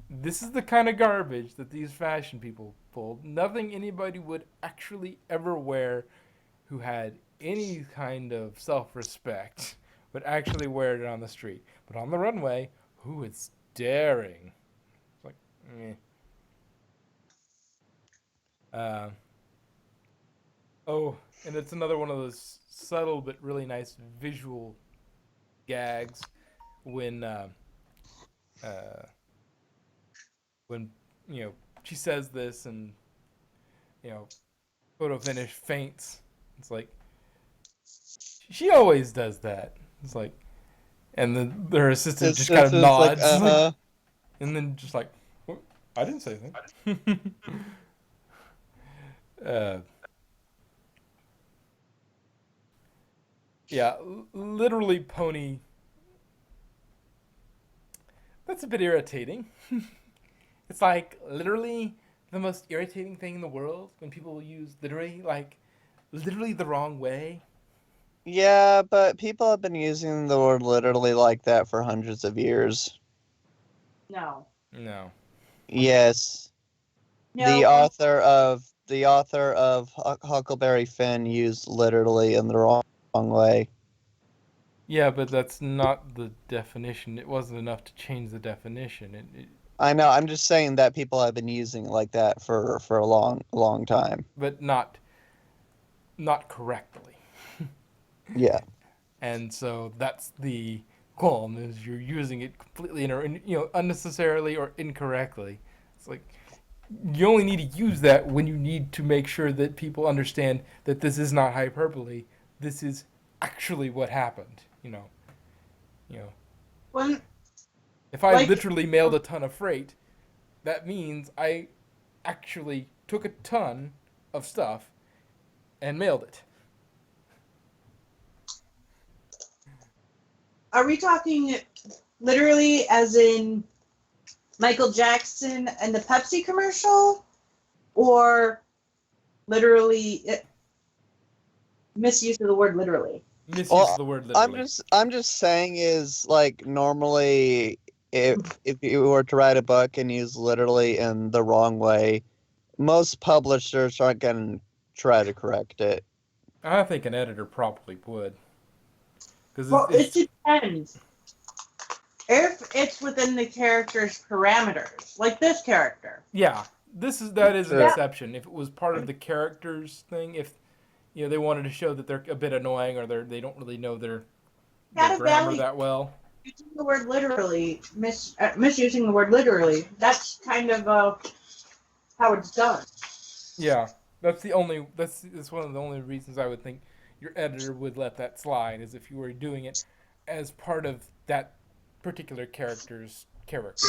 this is the kind of garbage that these fashion people pulled. Nothing anybody would actually ever wear who had any kind of self-respect would actually wear it on the street. But on the runway, who is daring? It's like, meh. Oh, and it's another one of those subtle but really nice visual gags when she says this and photo finish faints. It's like she always does that. It's like, and then her assistant just kind of nods, Like, and then just like, "What? I didn't say anything." Yeah, literally pony. That's a bit irritating. It's like literally the most irritating thing in the world when people use literally the wrong way. yeah, but people have been using the word literally like that for hundreds of years. No. No. Yes. No. The author of Huckleberry Finn used literally in the wrong way. Yeah, but that's not the definition. It wasn't enough to change the definition. I know. I'm just saying that people have been using it like that for a long time. But not correctly. Yeah. And so that's the qualm, is you're using it completely unnecessarily or incorrectly. It's like you only need to use that when you need to make sure that people understand that this is not hyperbole. This is actually what happened. When If I like- literally mailed a ton of freight, that means I actually took a ton of stuff and mailed it. Are we talking literally as in Michael Jackson and the Pepsi commercial? Or literally misuse of the word literally? Misuse Well, of the word literally. I'm just saying is like normally if you were to write a book and use literally in the wrong way, most publishers aren't going to try to correct it. I think an editor probably would. Well, it depends. If it's within the character's parameters, like this character. Yeah, that is an Sure. exception. If it was part of the character's thing, if they wanted to show that they're a bit annoying or they don't really know their grammar Valley, that well. using the word literally, misusing the word literally, that's kind of how it's done. Yeah, that's one of the only reasons I would think your editor would let that slide, is if you were doing it as part of that particular character's character.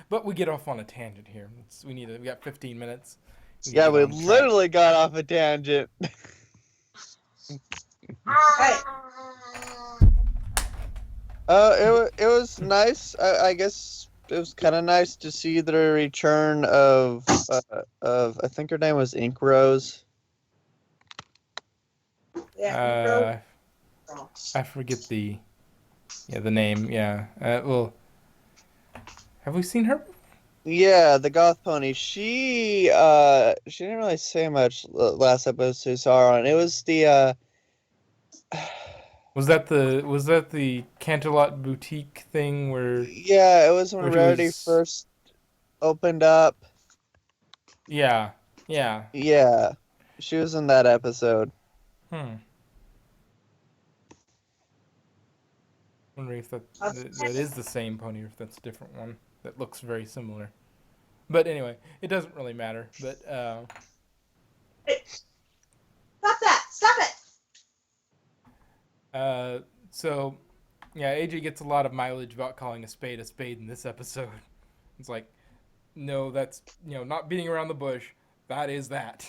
But we get off on a tangent here. We got 15 minutes. Yeah, we literally got off a tangent. Hey, It was nice. I guess it was kind of nice to see the return of I think her name was Ink Rose. yeah, I forget the name. Yeah. Well, Have we seen her? Yeah, the goth pony. She didn't really say much last episode we saw her on. It was the Was that the Canterlot boutique thing where yeah, it was when she Rarity was? first opened up. Yeah, yeah. Yeah, she was in that episode. Wondering if that is the same pony or if that's a different one that looks very similar. But anyway, it doesn't really matter. But Stop that! Stop it! so yeah, AJ gets a lot of mileage about calling a spade in this episode. It's like, no, that's not beating around the bush. That is that.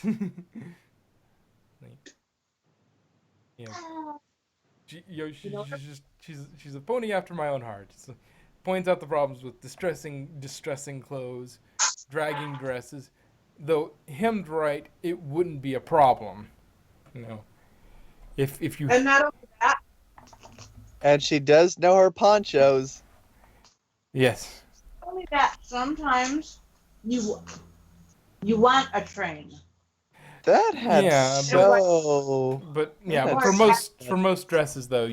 She's a pony after my own heart. So, points out the problems with distressing clothes, dragging dresses. Though hemmed right, it wouldn't be a problem. If you And not only that, And she does know her ponchos. yes. not only that, sometimes you want a train. That had Yeah, but for most dresses though,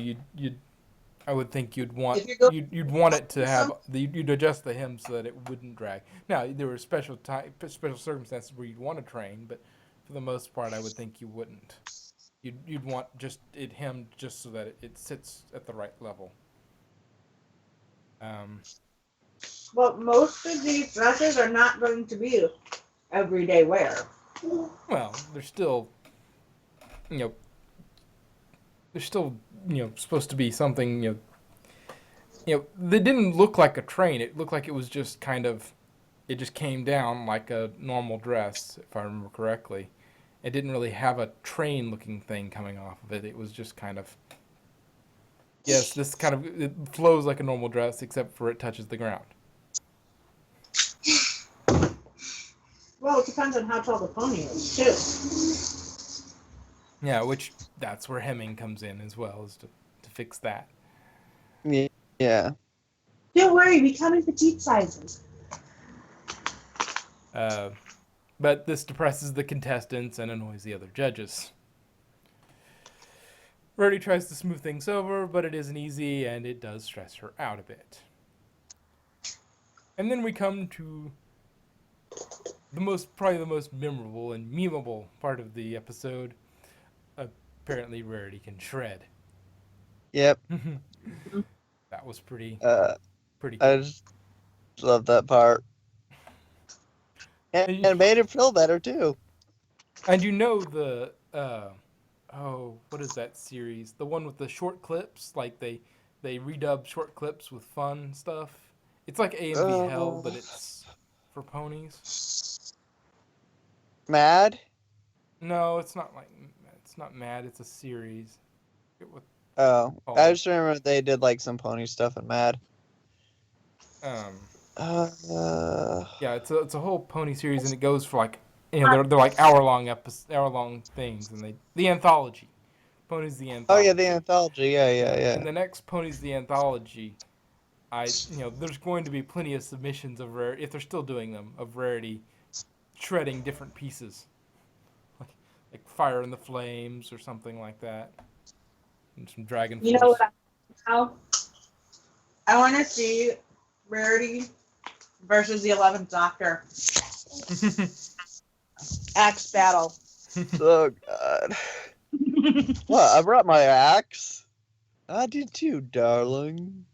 I would think you'd want it to have you'd adjust the hem so that it wouldn't drag. Now there were special circumstances where you'd want to train, but for the most part, I would think you wouldn't. You'd want just it hemmed just so that it sits at the right level. Well, most of these dresses are not going to be everyday wear. Well, they're still supposed to be something, they didn't look like a train. It looked like it was just it just came down like a normal dress, if I remember correctly. It didn't really have a train looking thing coming off of it. It was just yes, it flows like a normal dress, except for it touches the ground. Well, it depends on how tall the pony is, too. Yeah, that's where hemming comes in as well, is to fix that. Yeah. Don't worry, we come in petite sizes. But this depresses the contestants and annoys the other judges. Rarity tries to smooth things over, but it isn't easy, and it does stress her out a bit. And then we come to probably the most memorable and memeable part of the episode. Apparently, Rarity can shred. Yep. That was pretty cool. I just love that part. And it made him feel better, too. And the what is that series? The one with the short clips, like they redub short clips with fun stuff. It's like A&B Hell, but it's for ponies. Mad? No, it's not Mad. It's a series. I just remember they did like some pony stuff in Mad. Yeah, it's a whole pony series, and it goes for like they're like hour long things, and the anthology. Pony's the anthology. Oh yeah, the anthology. Yeah. And the next Pony's the anthology. There's going to be plenty of submissions of Rarity, if they're still doing them, of Rarity shredding different pieces, like Fire in the Flames or something like that, and some Dragon Force. You know what? I want to see Rarity versus the 11th Doctor. Axe battle. Oh God. What? I brought my axe. I did too, darling.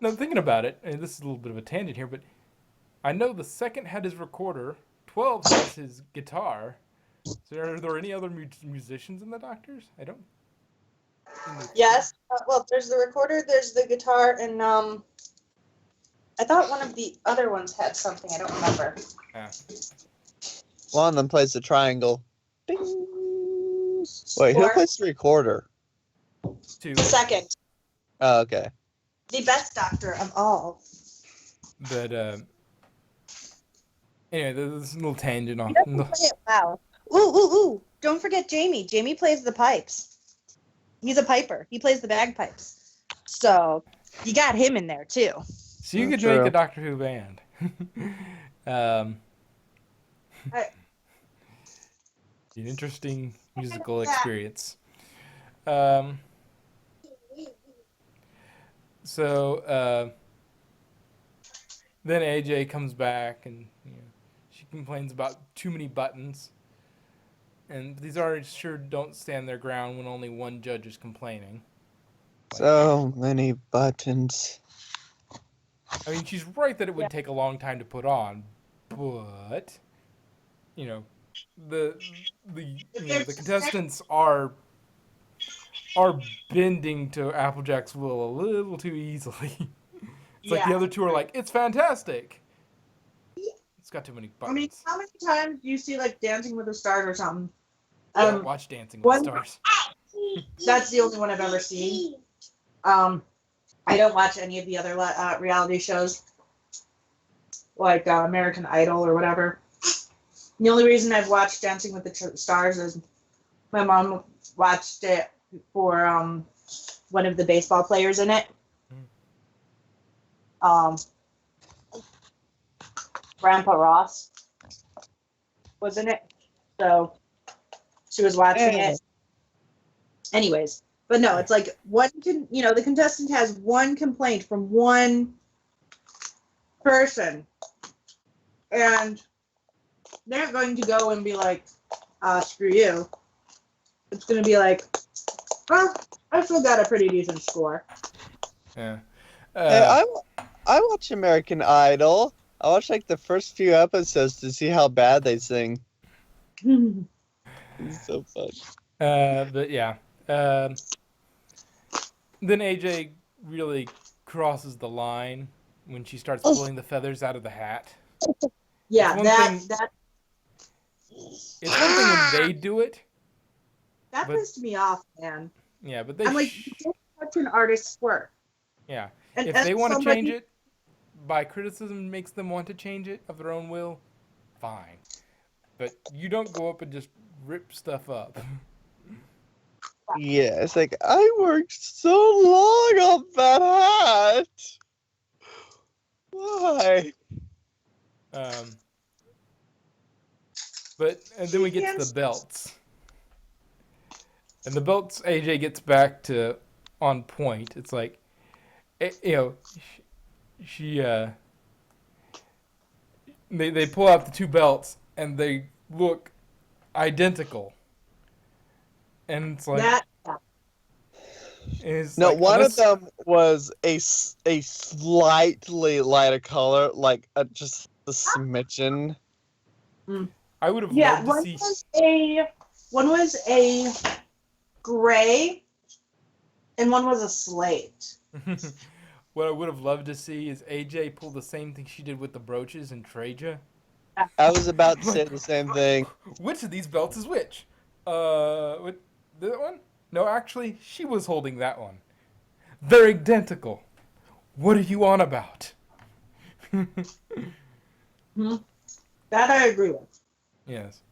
Now, thinking about it, and this is a little bit of a tangent here, but I know the second had his recorder, 12 has his guitar. So are there any other musicians in the Doctors? I don't. Yes. Well, there's the recorder, there's the guitar, and I thought one of the other ones had something. I don't remember. Yeah. One of them plays the triangle. Bing. Wait, who plays the recorder? Two. The second. Oh, okay. The best doctor of all. But anyway, there's a little tangent off. He doesn't play it well. Ooh. Don't forget Jamie. Jamie plays the pipes. He's a piper. He plays the bagpipes. So you got him in there too. So you could True. make a Doctor Who band. um, I- an interesting musical experience. Um, so then AJ comes back and she complains about too many buttons. And these artists sure don't stand their ground when only one judge is complaining. So many buttons. I mean, she's right that it would take a long time to put on, but the the contestants are bending to Applejack's will a little too easily. It's like the other two are like, it's fantastic. It's got too many I mean, buttons. how many times do you see like Dancing with the Stars or something? I don't watch Dancing with the Stars. That's the only one I've ever seen. I don't watch any of the other reality shows, like American Idol or whatever. The only reason I've watched Dancing with the Stars is my mom watched it for one of the baseball players in it. Grandpa Ross was in it, so she was watching it. Anyways, but no, it's like the contestant has one complaint from one person, and they're going to go and be like, screw you. It's going to be like, well, I still got a pretty decent score. Yeah. Hey, I watch American Idol. I watch like the first few episodes to see how bad they sing. It's so fun. But yeah. Then AJ really crosses the line when she starts pulling the feathers out of the hat. Yeah, It's one thing when they do it. That pissed me off, man. Yeah, but they. I'm like, don't touch an artist's work. Yeah, And if they want to change it, by criticism makes them want to change it of their own will, fine. But you don't go up and just rip stuff up. Yeah, it's like, I worked so long on that hat. Why? And then we get to the belts. And the belts, AJ gets back to on point. It's like, she they pull out the two belts and they look identical. And it's like one of them was a slightly lighter color, like just a smidgen. I would have loved to see. One was a gray, and one was a slate. What I would have loved to see is AJ pull the same thing she did with the brooches in Traja. I was about to say the same thing. Which of these belts is which? What, that one? No, actually, she was holding that one. They're identical. What are you on about? That I agree with. Yes.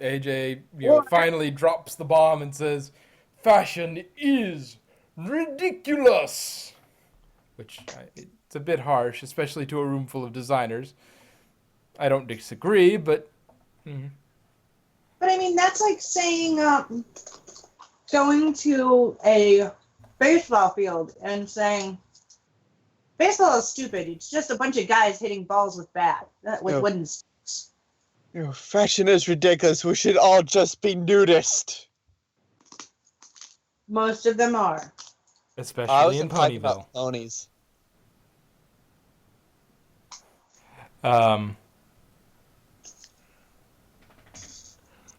AJ, finally drops the bomb and says, "Fashion is ridiculous," which it's a bit harsh, especially to a room full of designers. I don't disagree, but. But I mean, that's like saying going to a baseball field and saying baseball is stupid. It's just a bunch of guys hitting balls with wooden sticks. Fashion is ridiculous. We should all just be nudist. Most of them are. Especially in Ponyville. About ponies.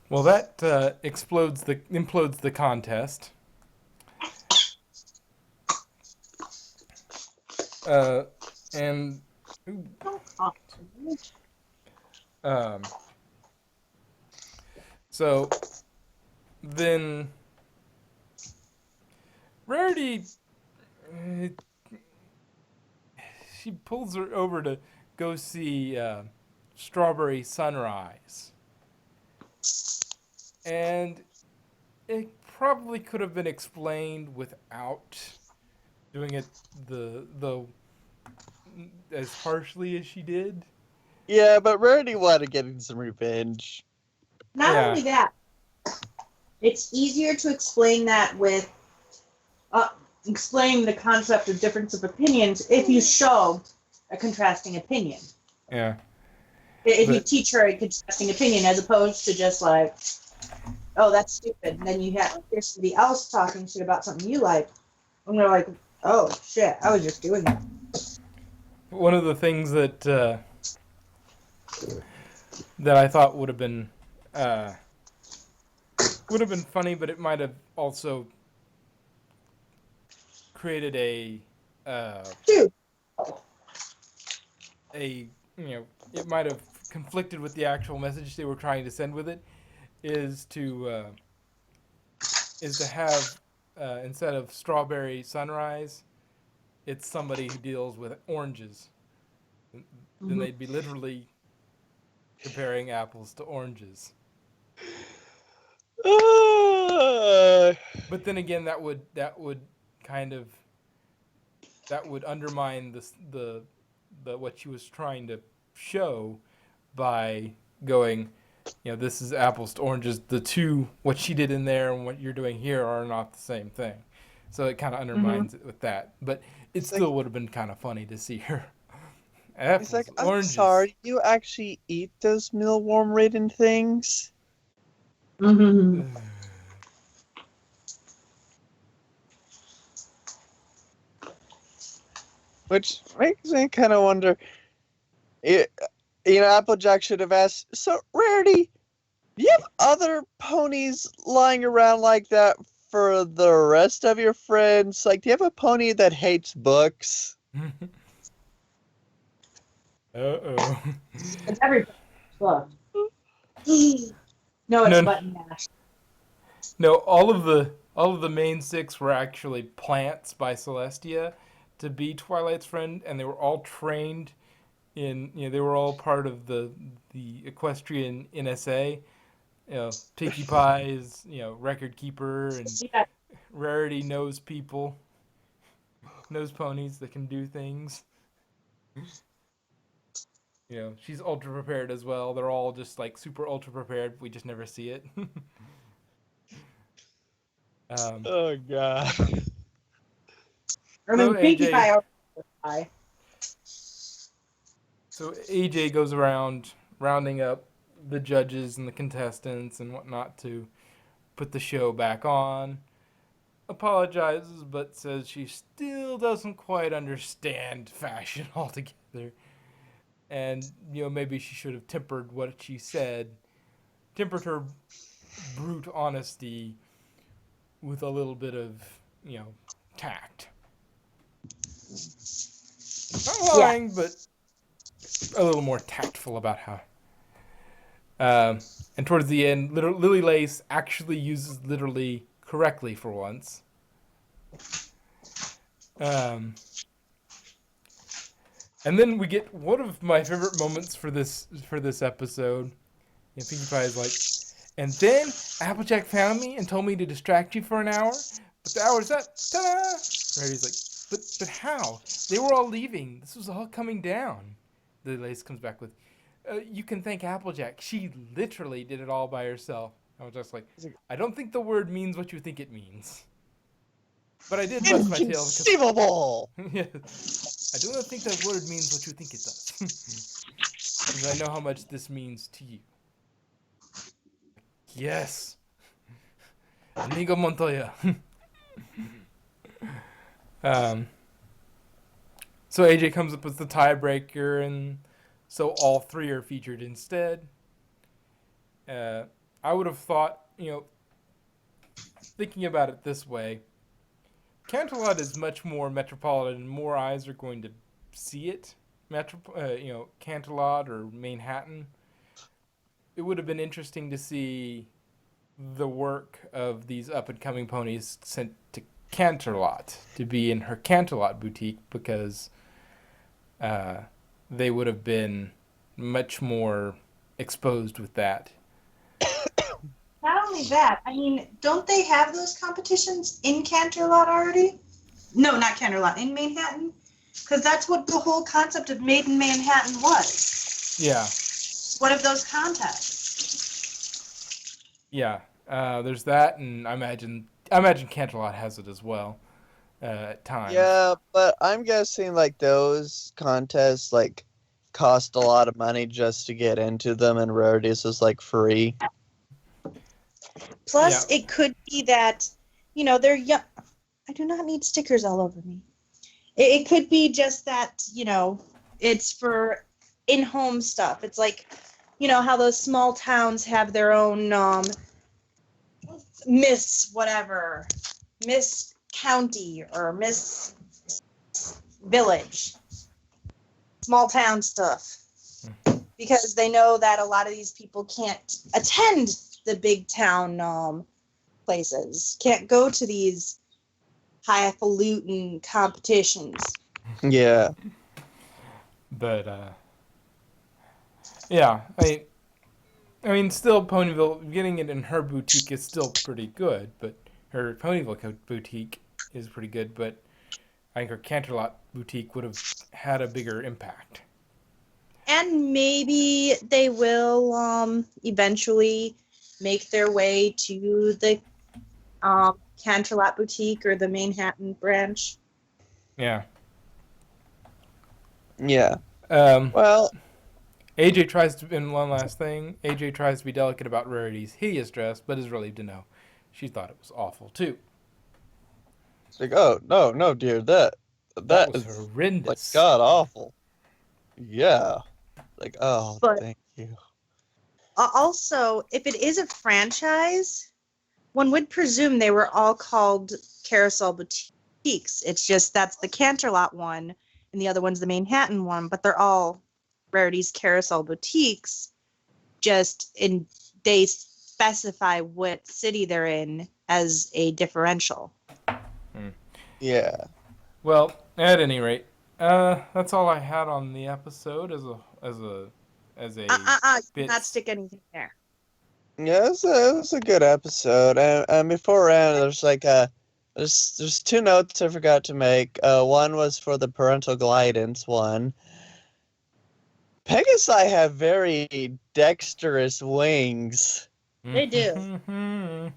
Well, that implodes the contest. And so then Rarity, she pulls her over to go see Strawberry Sunrise. And it probably could have been explained without doing it the as harshly as she did. Yeah, but Rarity wanted getting some revenge. Not Yeah. only that, it's easier to explain that with explain the concept of difference of opinions if you show a contrasting opinion. Yeah. If you But- teach her a contrasting opinion as opposed to just like, oh, that's stupid. And then you hear somebody else talking shit about something you like, and they're like, oh shit, I was just doing that. One of the things that that I thought would have been funny, but it might have also created a Dude. it might have conflicted with the actual message they were trying to send with it, is to have instead of strawberry sunrise, it's somebody who deals with oranges. Then they'd be literally comparing apples to oranges. But then again, that would undermine the what she was trying to show by going, this is apples to oranges. The two, what she did in there and what you're doing here are not the same thing. So it kind of undermines it with that. But it still would have been kind of funny to see her. Apples, He's like, I'm oranges. sorry, you actually eat those mealworm ridden things? Mm-hmm. Which makes me kind of wonder. Applejack should have asked, so, Rarity, do you have other ponies lying around like that for the rest of your friends? Like, do you have a pony that hates books? Uh-oh. It's every book. No, it's button mash. No, all of the main six were actually plants by Celestia to be Twilight's friend, and they were all trained in, they were all part of the equestrian NSA. Pinkie Pie is, record keeper, and Yeah. Rarity knows people, knows ponies that can do things. She's ultra prepared as well. They're all just like super ultra prepared. We just never see it. Oh, God. I mean, So Pinkie AJ Pie. So AJ goes around rounding up the judges and the contestants and whatnot to put the show back on. Apologizes, but says she still doesn't quite understand fashion altogether. And, maybe she should have tempered what she said, tempered her brute honesty with a little bit of, tact. Not lying, but a little more tactful about how. And towards the end, Lily Lace actually uses literally correctly for once. And then we get one of my favorite moments for this episode. Pinkie Pie is like, and then Applejack found me and told me to distract you for an hour. But the hour's up. Ta-da! Rarity's like, but how? They were all leaving. This was all coming down. The Lace comes back with, you can thank Applejack. She literally did it all by herself. I was just like, I don't think the word means what you think it means. But I did bust my tail because... Inconceivable! Yeah. I don't think that word means what you think it does. Because I know how much this means to you. Yes. Amigo Montoya. So AJ comes up with the tiebreaker, and so all three are featured instead. I would have thought, thinking about it this way, Canterlot is much more metropolitan. More eyes are going to see it. Canterlot or Manhattan. It would have been interesting to see the work of these up-and-coming ponies sent to Canterlot to be in her Canterlot boutique, because they would have been much more exposed with that. Not only that, I mean, don't they have those competitions in Canterlot already? No, not Canterlot. In Manhattan? Because that's what the whole concept of Made in Manhattan was. Yeah. One of those contests. Yeah. There's that, and I imagine Canterlot has it as well at times. Yeah, but I'm guessing like those contests like cost a lot of money just to get into them, and Rarities is like free. Plus, Yeah. it could be that, they're young. I do not need stickers all over me. It could be just that, it's for in-home stuff. It's like, how those small towns have their own Miss whatever, Miss County or Miss Village. Small town stuff. Because they know that a lot of these people can't attend the big town places, can't go to these highfalutin competitions. Yeah. But yeah, I mean, still Ponyville getting it in her boutique is still pretty good, but her Ponyville boutique is pretty good. But I think her Canterlot boutique would have had a bigger impact. And maybe they will eventually make their way to the Canterlot boutique or the Manhattan branch. Yeah. Yeah. Well, AJ and one last thing, AJ tries to be delicate about Rarity's hideous dress, but is relieved to know she thought it was awful too. It's like, oh no, dear, that was is horrendous. like god awful. Yeah. Like, oh, But thank you. also, if it is a franchise, one would presume they were all called Carousel Boutiques. It's just that's the Canterlot one, and the other one's the Manhattan one, but they're all Rarity's Carousel Boutiques. They specify what city they're in as a differential. Yeah. Well, at any rate, that's all I had on the episode as a bit. Not stick anything there. Yeah, it was a good episode. And before we end, there's like there's two notes I forgot to make. One was for the parental guidance one. Pegasi have very dexterous wings. They do.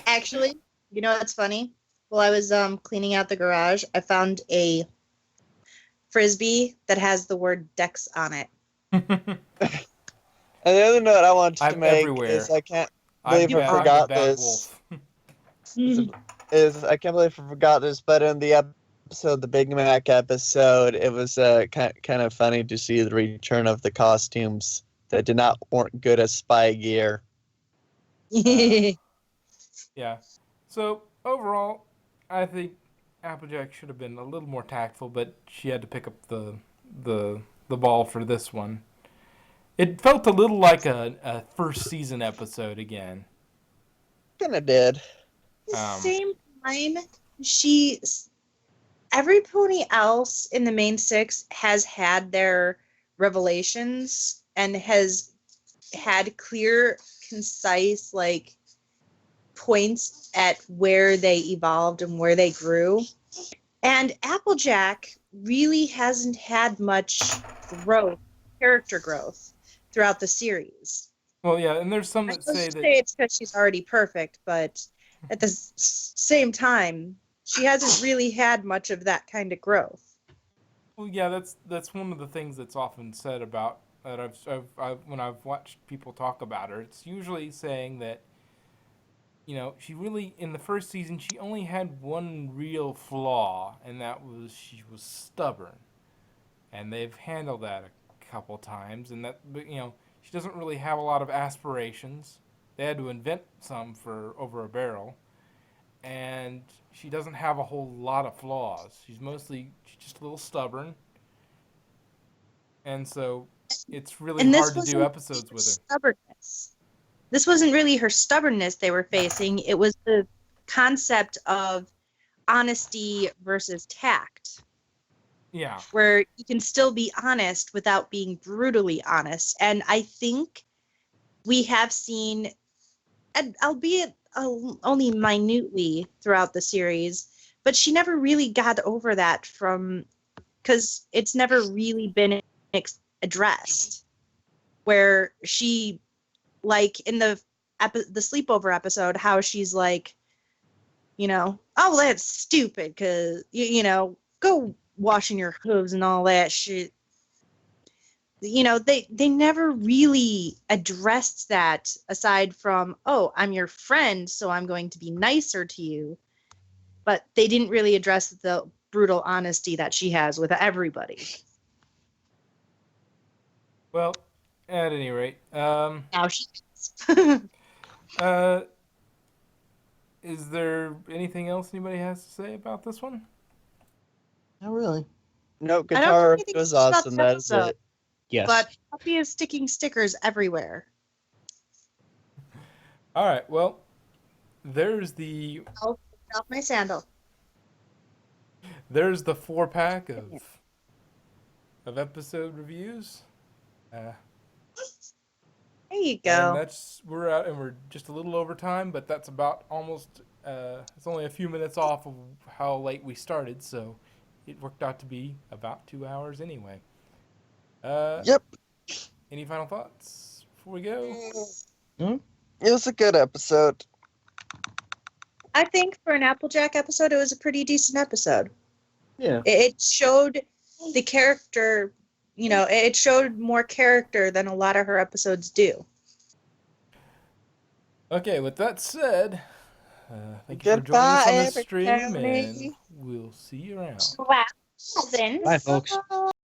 Actually, you know what's funny? While I was cleaning out the garage, I found a Frisbee that has the word Dex on it. And the other note I wanted to make everywhere. is I can't believe I forgot this. I can't believe I forgot this, but in the episode, the Big Mac episode, it was kind of funny to see the return of the costumes that weren't good as spy gear. Yeah. So overall, I think Applejack should have been a little more tactful, but she had to pick up the ball for this one. It felt a little like a first season episode again. Kinda did. At the same time, every pony else in the main six has had their revelations and has had clear, concise, points at where they evolved and where they grew. And Applejack really hasn't had much character growth throughout the series. Well, yeah, and there's some that say that it's because she's already perfect, but at the same time, she hasn't really had much of that kind of growth. Well, yeah, that's one of the things that's often said about that. When I've watched people talk about her, it's usually saying that, she really in the first season she only had one real flaw, and that was she was stubborn, and they've handled that a couple times, and that she doesn't really have a lot of aspirations. They had to invent some for Over a Barrel. And she doesn't have a whole lot of flaws. She's just a little stubborn. And so it's really hard to do episodes with her. Stubbornness. This wasn't really her stubbornness they were facing. It was the concept of honesty versus tact. Yeah. Where you can still be honest without being brutally honest. And I think we have seen, albeit only minutely throughout the series, but she never really got over that because it's never really been addressed. Where she, like in the sleepover episode, how she's like, oh, that's stupid because go washing your hooves and all that shit. They never really addressed that aside from, oh, I'm your friend, so I'm going to be nicer to you. But they didn't really address the brutal honesty that she has with everybody. Well, at any rate, Now she uh, is there anything else anybody has to say about this one? Not really. No, I don't Guitar think was about awesome. the That is episode. it. Yes. But Puppy is sticking stickers everywhere. All right. Well, there's the I'll take off my sandal. 4-pack of episode reviews. There you And go. we're out, and we're just a little over time, but that's about almost. It's only a few minutes off of how late we started, so it worked out to be about 2 hours anyway. Yep. Any final thoughts before we go? It was a good episode. I think for an Applejack episode, it was a pretty decent episode. Yeah. It showed the character, it showed more character than a lot of her episodes do. Okay, with that said, thank you for joining us on this stream, and we'll see you around. Wow. Cousins. Bye, folks.